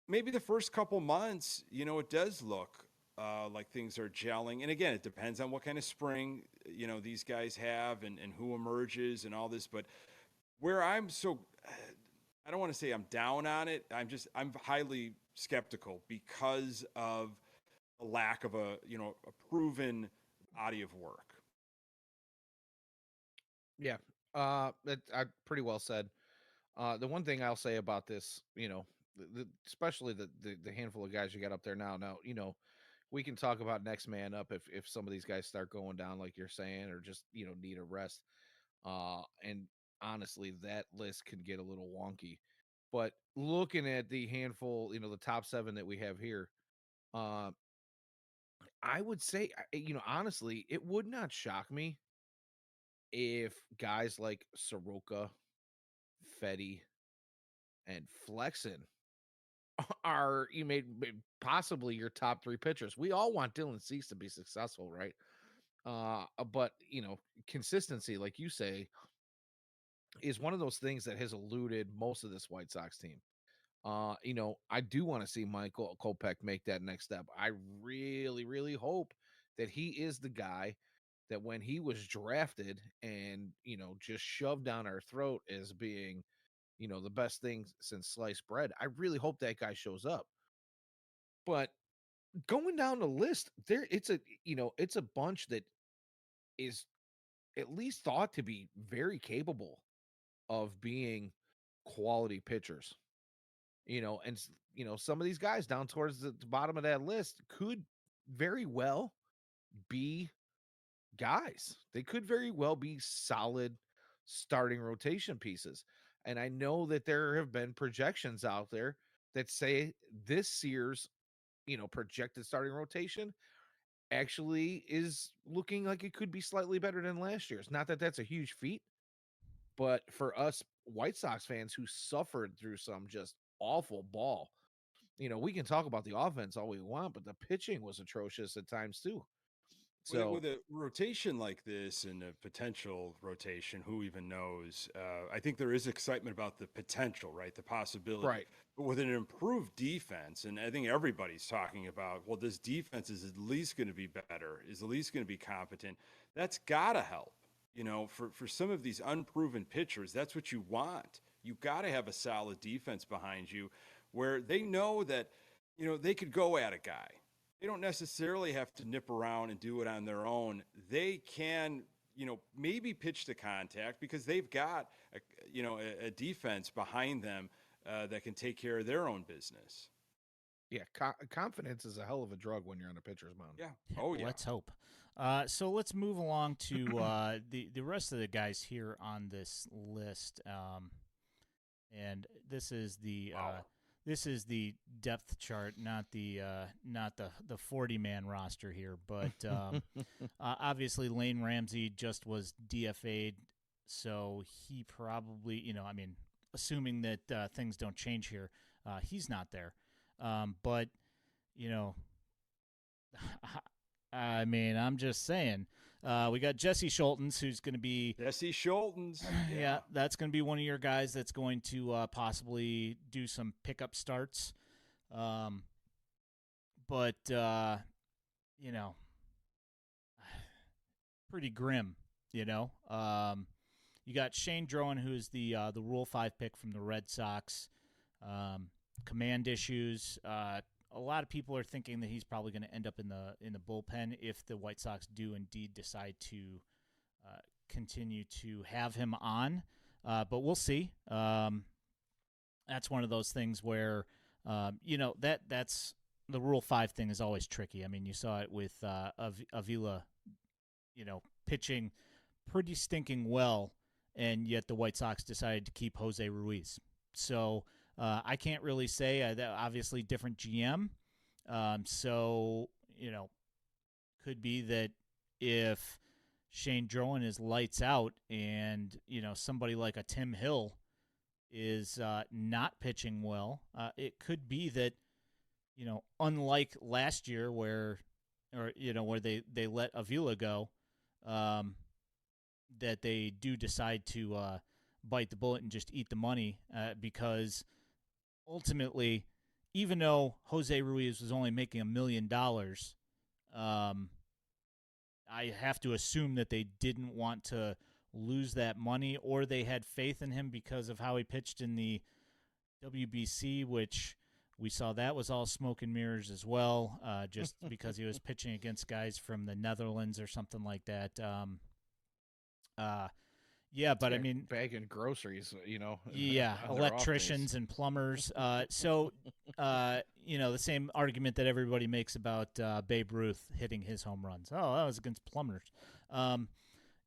maybe the first couple months, it does look like things are gelling. And again, it depends on what kind of spring, these guys have and who emerges and all this. But where I don't want to say I'm down on it. I'm highly skeptical because of the lack of a proven body of work. Yeah, that I pretty well said. The one thing I'll say about this, especially the handful of guys you got up there now. Now, we can talk about next man up if some of these guys start going down like you're saying, or just need a rest. And honestly, that list could get a little wonky. But looking at the handful, the top 7 that we have here, uh, I would say, honestly, it would not shock me if guys like Soroka, Fetty, and Flexen are possibly your top 3 pitchers. We all want Dylan Cease to be successful, right? But consistency, like you say, is one of those things that has eluded most of this White Sox team. I do want to see Michael Kopech make that next step. I really, really hope that he is the guy that when he was drafted and, just shoved down our throat as being, the best thing since sliced bread. I really hope that guy shows up. But going down the list, it's a bunch that is at least thought to be very capable of being quality pitchers. And some of these guys down towards the bottom of that list could very well be guys. They could very well be solid starting rotation pieces. And I know that there have been projections out there that say this year's, projected starting rotation actually is looking like it could be slightly better than last year's. Not that that's a huge feat, but for us White Sox fans who suffered through some just awful ball, we can talk about the offense all we want, but the pitching was atrocious at times too. So With a rotation like this and a potential rotation, who even knows? I think there is excitement about the potential, right? The possibility. right. But with an improved defense, and I think everybody's talking about, well, this defense is at least going to be better, is at least going to be competent. That's got to help. For some of these unproven pitchers, that's what you want. You got to have a solid defense behind you where they know that, they could go at a guy. They don't necessarily have to nip around and do it on their own. They can, maybe pitch to contact because they've got, a defense behind them that can take care of their own business. Yeah, confidence is a hell of a drug when you're on a pitcher's mound. Yeah. Oh, yeah. Let's hope. So let's move along to the rest of the guys here on this list. And this is the depth chart, not the 40-man roster here. But obviously Lane Ramsey just was DFA'd, so he probably, assuming that things don't change here, he's not there. But I'm just saying. We got Jesse Schultens, who's going to be Jesse Schultens. Yeah, that's going to be one of your guys that's going to possibly do some pickup starts. But pretty grim. You got Shane Drowan, who's the Rule 5 pick from the Red Sox. Command issues. A lot of people are thinking that he's probably going to end up in the bullpen if the White Sox do indeed decide to continue to have him on. But we'll see. That's one of those things where that's the Rule 5 thing is always tricky. I mean, you saw it with Avila, pitching pretty stinking well, and yet the White Sox decided to keep Jose Ruiz. So I can't really say. That obviously different GM. So, could be that if Shane Drowan is lights out and, somebody like a Tim Hill is not pitching well, it could be that, unlike last year where they let Avila go, that they do decide to bite the bullet and just eat the money because ultimately, even though Jose Ruiz was only making $1 million, I have to assume that they didn't want to lose that money, or they had faith in him because of how he pitched in the WBC, which we saw that was all smoke and mirrors as well, just because he was pitching against guys from the Netherlands or something like that. Yeah, but I mean, bagging groceries, yeah, on their off days. electricians and plumbers. So, the same argument that everybody makes about Babe Ruth hitting his home runs. Oh, that was against plumbers.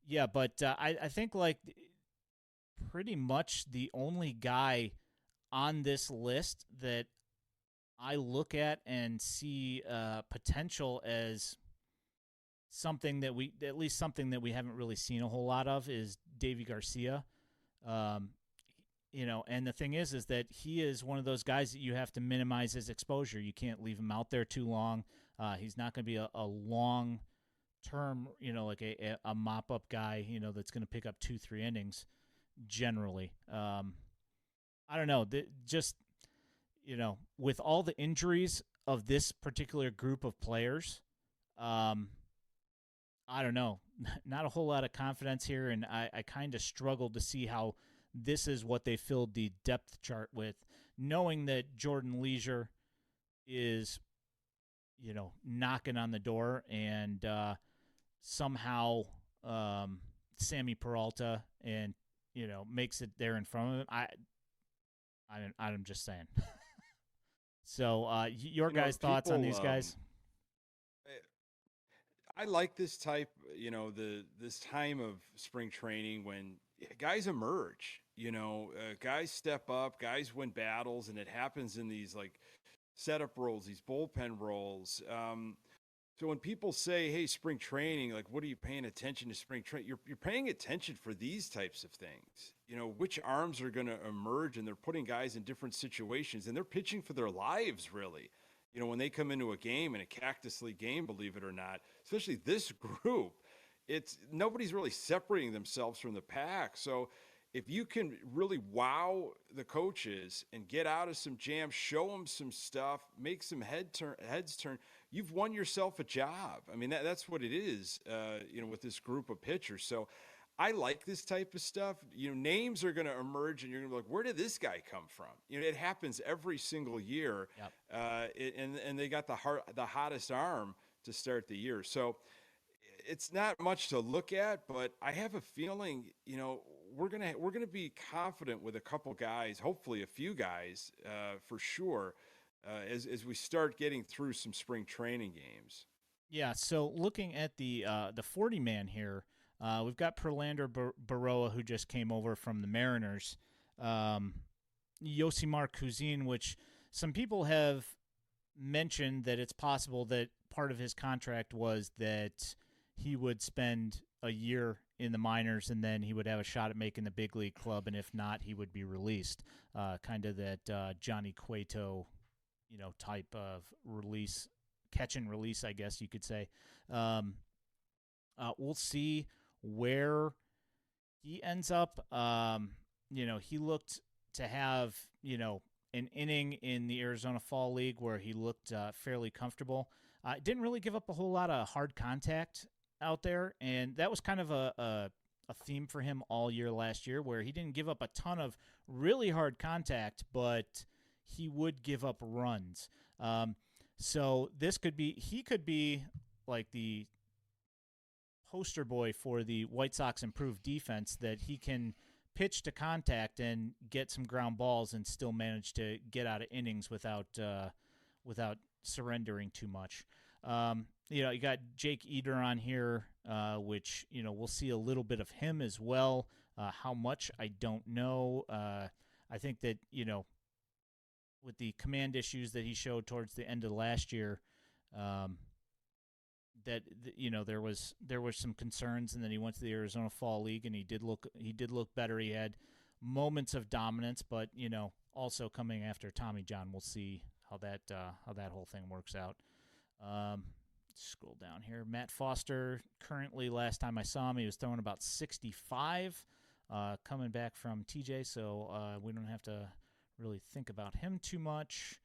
Yeah, but I think like pretty much the only guy on this list that I look at and see potential as something that we haven't really seen a whole lot of is Davy Garcia. And the thing is that he is one of those guys that you have to minimize his exposure. You can't leave him out there too long. He's not going to be a long term, like a mop up guy, that's going to pick up 2-3 innings generally. I don't know. With all the injuries of this particular group of players, I don't know. Not a whole lot of confidence here, and I kind of struggled to see how this is what they filled the depth chart with, knowing that Jordan Leisure is, knocking on the door, and somehow Sammy Peralta and makes it there in front of him. I'm just saying. So, your guys' thoughts on these guys? I like this type, this time of spring training when guys emerge, guys step up, guys win battles, and it happens in these like setup roles, these bullpen roles. So when people say, "Hey, spring training," like, what are you paying attention to spring training? You're paying attention for these types of things. Which arms are going to emerge, and they're putting guys in different situations, and they're pitching for their lives, really. When they come into a game, in a Cactus League game, believe it or not, especially this group, nobody's really separating themselves from the pack. So if you can really wow the coaches and get out of some jams, show them some stuff, make some heads turn, you've won yourself a job. I mean, that's what it is, with this group of pitchers. So I like this type of stuff. Names are going to emerge, and you're going to be like, where did this guy come from? It happens every single year. Yep. And they got the hottest arm to start the year. So it's not much to look at, but I have a feeling, we're gonna be confident with a couple guys, hopefully a few guys, for sure, as we start getting through some spring training games. Yeah. So looking at the 40-man here. We've got Perlander Baroa, who just came over from the Mariners. Yosimar Kuzin, which some people have mentioned that it's possible that part of his contract was that he would spend a year in the minors and then he would have a shot at making the big league club, and if not, he would be released. Kind of that Johnny Cueto, type of release, catch and release, I guess you could say. We'll see where he ends up. He looked to have, an inning in the Arizona Fall League where he looked fairly comfortable. Didn't really give up a whole lot of hard contact out there, and that was kind of a theme for him all year last year, where he didn't give up a ton of really hard contact, but he would give up runs. So he could be like the poster boy for the White Sox improved defense, that he can pitch to contact and get some ground balls and still manage to get out of innings without surrendering too much. You got Jake Eder on here, which, we'll see a little bit of him as well. How much, I don't know. I think that, with the command issues that he showed towards the end of last year, that there was some concerns, and then he went to the Arizona Fall League and he did look better. He had moments of dominance, but also coming after Tommy John, we'll see how that whole thing works out. Scroll down here. Matt Foster, currently, last time I saw him, he was throwing about 65, coming back from TJ, so we don't have to really think about him too much.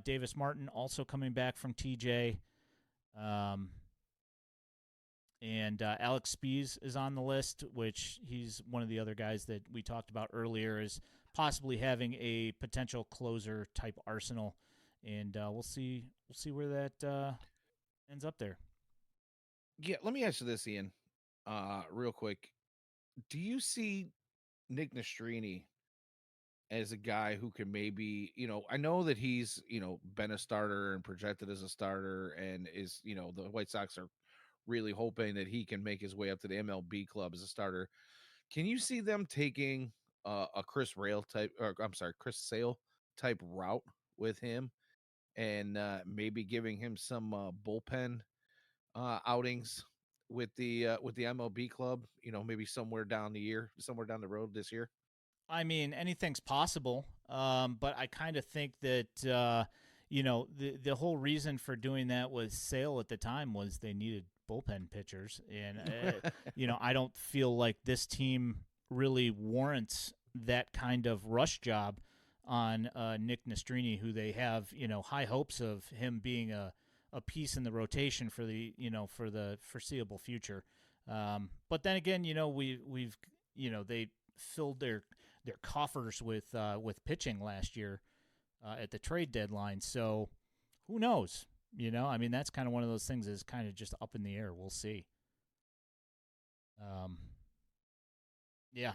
Davis Martin also coming back from TJ. Um, and Alex Spees is on the list, which he's one of the other guys that we talked about earlier, is possibly having a potential closer type arsenal, and we'll see where that ends up there. Yeah, let me ask you this, Ian, real quick. Do you see Nick Nastrini as a guy who can maybe, I know that he's, been a starter and projected as a starter and is, the White Sox are really hoping that he can make his way up to the MLB club as a starter. Can you see them taking a Chris Sale type route with him and maybe giving him some bullpen outings with the MLB club, maybe somewhere down the road this year? I mean, anything's possible, but I kind of think that the whole reason for doing that was Sale at the time was they needed bullpen pitchers, and I don't feel like this team really warrants that kind of rush job on Nick Nastrini, who they have high hopes of him being a piece in the rotation for the foreseeable future. But then again, we've they filled their coffers with pitching last year at the trade deadline. So who knows? I mean, that's kind of one of those things is kind of just up in the air. We'll see. Yeah.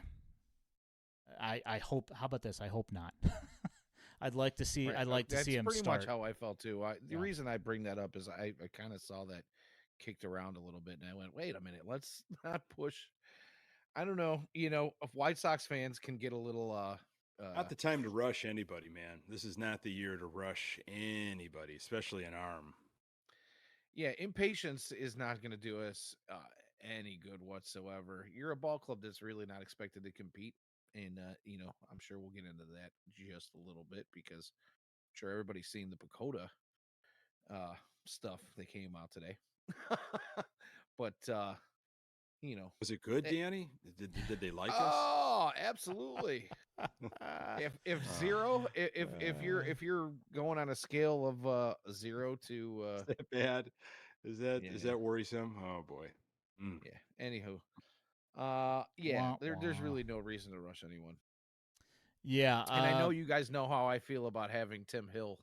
I hope. How about this? I hope not. I'd like to see. Right. I'd like to see him That's pretty start. much how I felt too. The Yeah. reason I bring that up is I kind of saw that kicked around a little bit, and I went, "Wait a minute, let's not push." I don't know. If White Sox fans can get a little, Not the time to rush anybody, man. This is not the year to rush anybody, especially an arm. yeah, impatience is not going to do us any good whatsoever. You're a ball club that's really not expected to compete, and I'm sure we'll get into that just a little bit because I'm sure everybody's seen the Pacoda stuff that came out today. But Was it good, eh, Danny? Did they like us? oh, absolutely. If zero, if you're going on a scale of 0 to Is that bad? Is yeah, that worrisome? Oh boy. yeah. Anywho, yeah, Wah, there's wah. really no reason to rush anyone. Yeah. And I know you guys know how I feel about having Tim Hill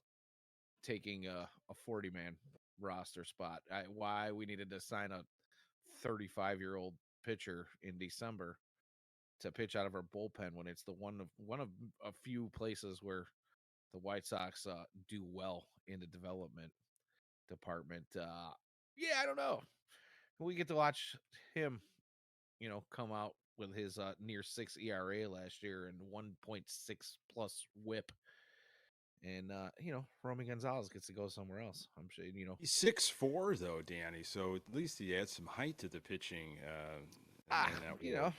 taking a 40-man roster spot. Why we needed to sign a 35-year-old pitcher in December to pitch out of our bullpen when it's the one of a few places where the White Sox do well in the development department. Yeah, I don't know. We get to watch him, come out with his near 6 ERA last year and 1.6 plus WHIP. And Romy Gonzalez gets to go somewhere else. I'm sure He's 6'4" though, Danny. So at least he adds some height to the pitching. In that war.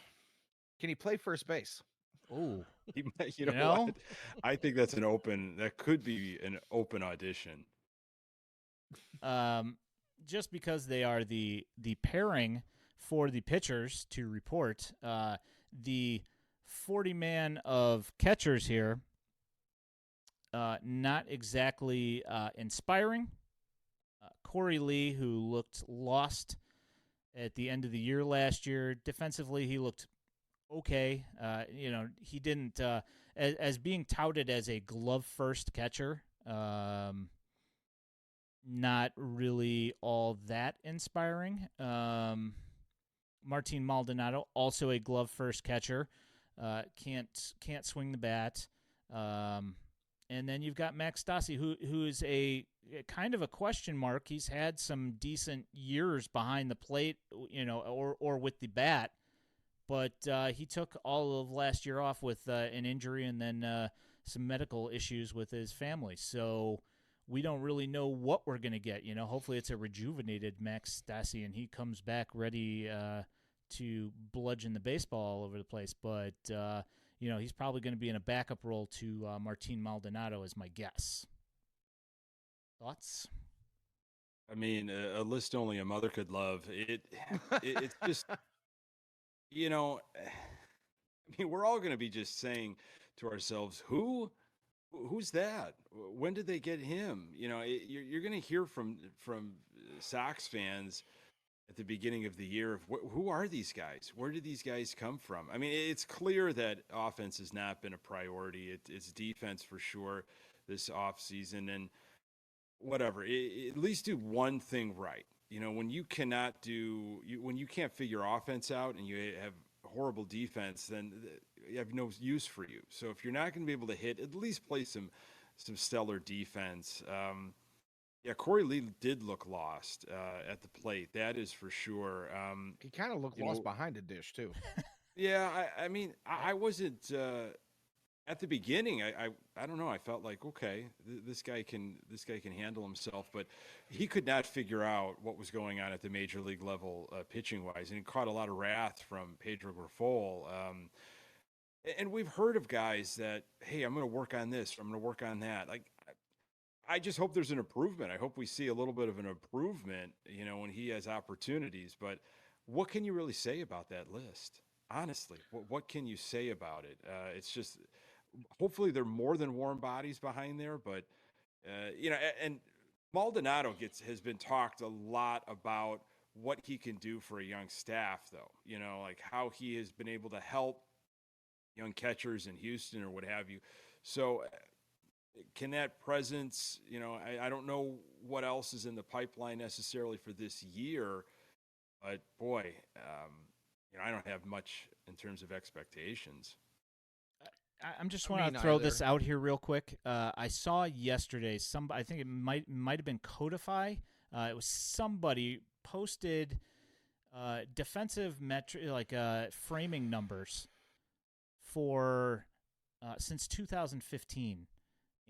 Can he play first base? Oh, You know what? I think that could be an open audition. Just because they are the pairing for the pitchers to report, the 40-man of catchers here, not exactly inspiring. Corey Lee, who looked lost at the end of the year last year, defensively he looked okay. He didn't as being touted as a glove first catcher. Not really all that inspiring. Martin Maldonado, also a glove first catcher, can't swing the bat. And then you've got Max Stassi, who is a kind of a question mark. He's had some decent years behind the plate, or with the bat, but he took all of last year off with an injury and then some medical issues with his family. So we don't really know what we're going to get. Hopefully it's a rejuvenated Max Stassi and he comes back ready to bludgeon the baseball all over the place. But, he's probably going to be in a backup role to Martin Maldonado is my guess. Thoughts? I mean, a list only a mother could love. It's just, I mean, we're all going to be just saying to ourselves, who's that? When did they get him? You're going to hear from Sox fans at the beginning of the year of who are these guys? Where did these guys come from? I mean, it's clear that offense has not been a priority. It's defense for sure this offseason. And whatever, at least do one thing right. When you cannot when you can't figure offense out and you have horrible defense, then you have no use for you. So if you're not going to be able to hit, at least play some stellar defense. Yeah, Corey Lee did look lost at the plate. That is for sure. He kind of looked lost behind the dish too. Yeah, I mean, I wasn't at the beginning. I don't know. I felt like, okay, this guy can handle himself, but he could not figure out what was going on at the major league level pitching wise, and he caught a lot of wrath from Pedro Grifol. And we've heard of guys that, hey, I'm going to work on this, or I'm going to work on that. Like, I just hope there's an improvement. I hope we see a little bit of an improvement, when he has opportunities. But what can you really say about that list? Honestly, what can you say about it? It's just, hopefully there are more than warm bodies behind there. But, and Maldonado has been talked a lot about what he can do for a young staff, though. Like how he has been able to help young catchers in Houston or what have you. So can that presence, I don't know what else is in the pipeline necessarily for this year, but boy, I don't have much in terms of expectations. I'm just want to throw this out here real quick. I saw yesterday I think it might have been Codify. It was somebody posted defensive metric framing numbers for since 2015.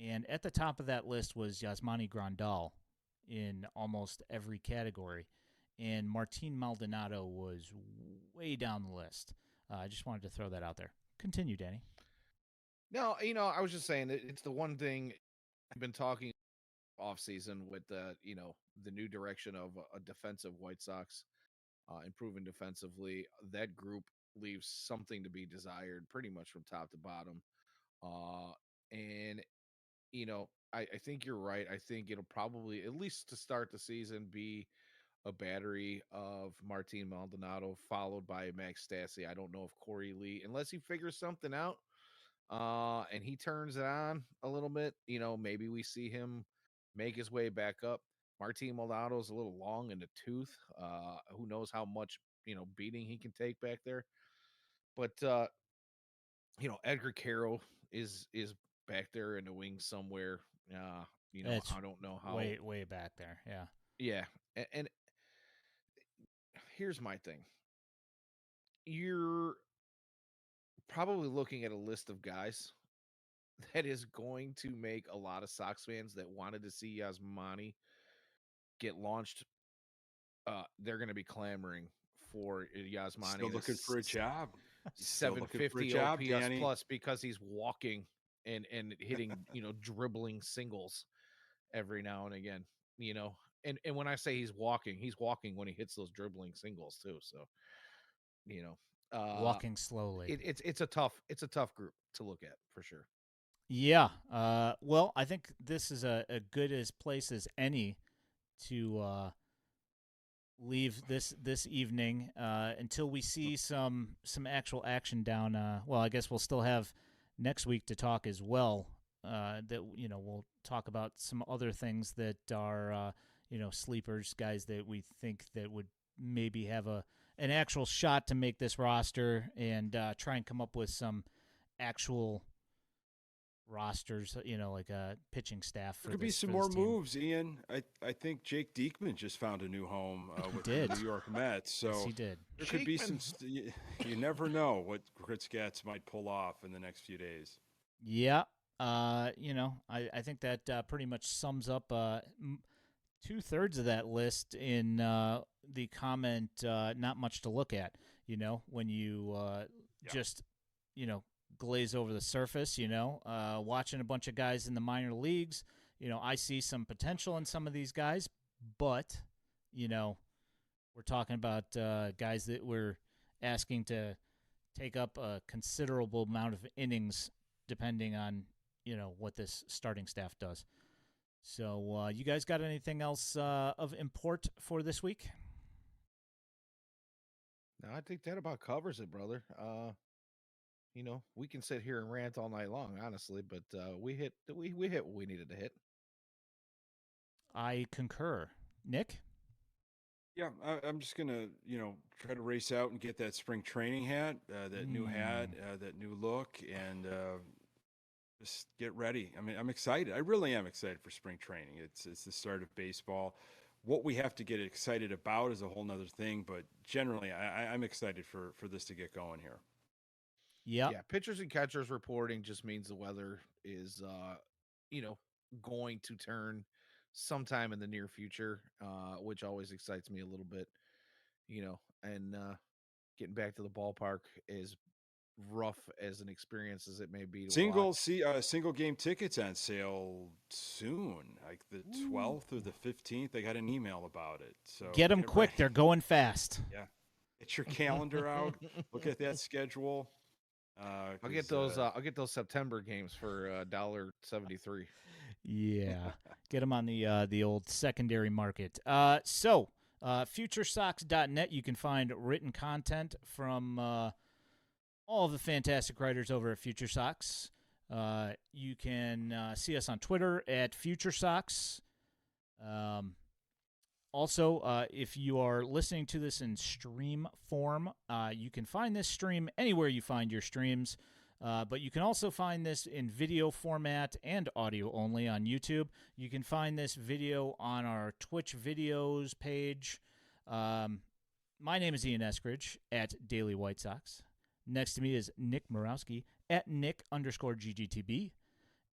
And at the top of that list was Yasmani Grandal in almost every category. And Martin Maldonado was way down the list. I just wanted to throw that out there. Continue, Danny. No, I was just saying that it's the one thing I've been talking off season with the new direction of a defensive White Sox, improving defensively. That group leaves something to be desired pretty much from top to bottom. And I think you're right. I think it'll probably, at least to start the season, be a battery of Martin Maldonado followed by Max Stassi. I don't know if Corey Lee, unless he figures something out, and he turns it on a little bit, maybe we see him make his way back up. Martin Maldonado is a little long in the tooth. Who knows how much, beating he can take back there. But, Edgar Carroll is back there in the wings somewhere. I don't know how. Way back there. Yeah. Yeah. And here's my thing. You're probably looking at a list of guys that is going to make a lot of Sox fans that wanted to see Yasmani get launched. They're going to be clamoring for Yasmani. Still looking for a job. 750 OPS plus because he's walking and hitting, dribbling singles every now and again, and when I say he's walking when he hits those dribbling singles too. So, walking slowly. It's a tough group to look at for sure. Yeah. Well, I think this is a good as place as any to leave this evening until we see some actual action down. Well, I guess we'll still have next week to talk as well. That we'll talk about some other things that are sleepers, guys that we think that would maybe have an actual shot to make this roster, and try and come up with some actual rosters, like a pitching staff. There could be some more moves, Ian. I think Jake Diekman just found a new home with the New York Mets. So yes, he did. There could be some. You never know what Chris Getz might pull off in the next few days. Yeah. I think that pretty much sums up 2/3 of that list in the comment. Not much to look at, when you just, glaze over the surface, watching a bunch of guys in the minor leagues. I see some potential in some of these guys, but, we're talking about guys that we're asking to take up a considerable amount of innings depending on, what this starting staff does. So you guys got anything else of import for this week? No, I think that about covers it, brother. We can sit here and rant all night long, honestly, but we hit what we needed to hit. I concur. Nick? Yeah, I'm just gonna, try to race out and get that spring training hat, that new hat, that new look, and just get ready. I mean, I'm excited. I really am excited for spring training. It's the start of baseball. What we have to get excited about is a whole nother thing, but generally, I'm excited for this to get going here. Yep. Yeah, pitchers and catchers reporting just means the weather is, going to turn sometime in the near future, which always excites me a little bit. And getting back to the ballpark, as rough as an experience as it may be to watch. Single game tickets on sale soon, like the 12th or the 15th. I got an email about it. So get them quick. ready. They're going fast. Yeah, get your calendar out. Look at that schedule. I'll get those September games for $1.73. Yeah, get them on the old secondary market. So FutureSox.net, you can find written content from all of the fantastic writers over at FutureSox. You can see us on Twitter at FutureSox. Also, if you are listening to this in stream form, you can find this stream anywhere you find your streams. But you can also find this in video format and audio only on YouTube. You can find this video on our Twitch videos page. My name is Ian Eskridge at Daily White Sox. Next to me is Nick Murawski at Nick_GGTB.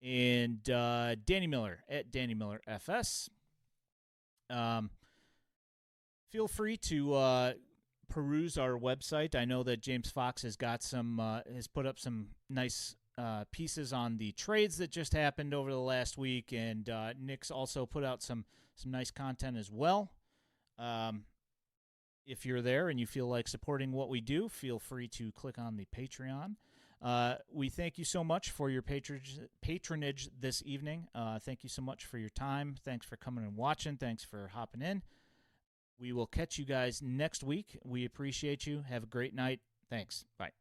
And Danny Miller at Danny Miller FS. Feel free to peruse our website. I know that James Fox has got has put up some nice pieces on the trades that just happened over the last week, and Nick's also put out some nice content as well. If you're there and you feel like supporting what we do, feel free to click on the Patreon. We thank you so much for your patronage this evening. Thank you so much for your time. Thanks for coming and watching. Thanks for hopping in. We will catch you guys next week. We appreciate you. Have a great night. Thanks. Bye.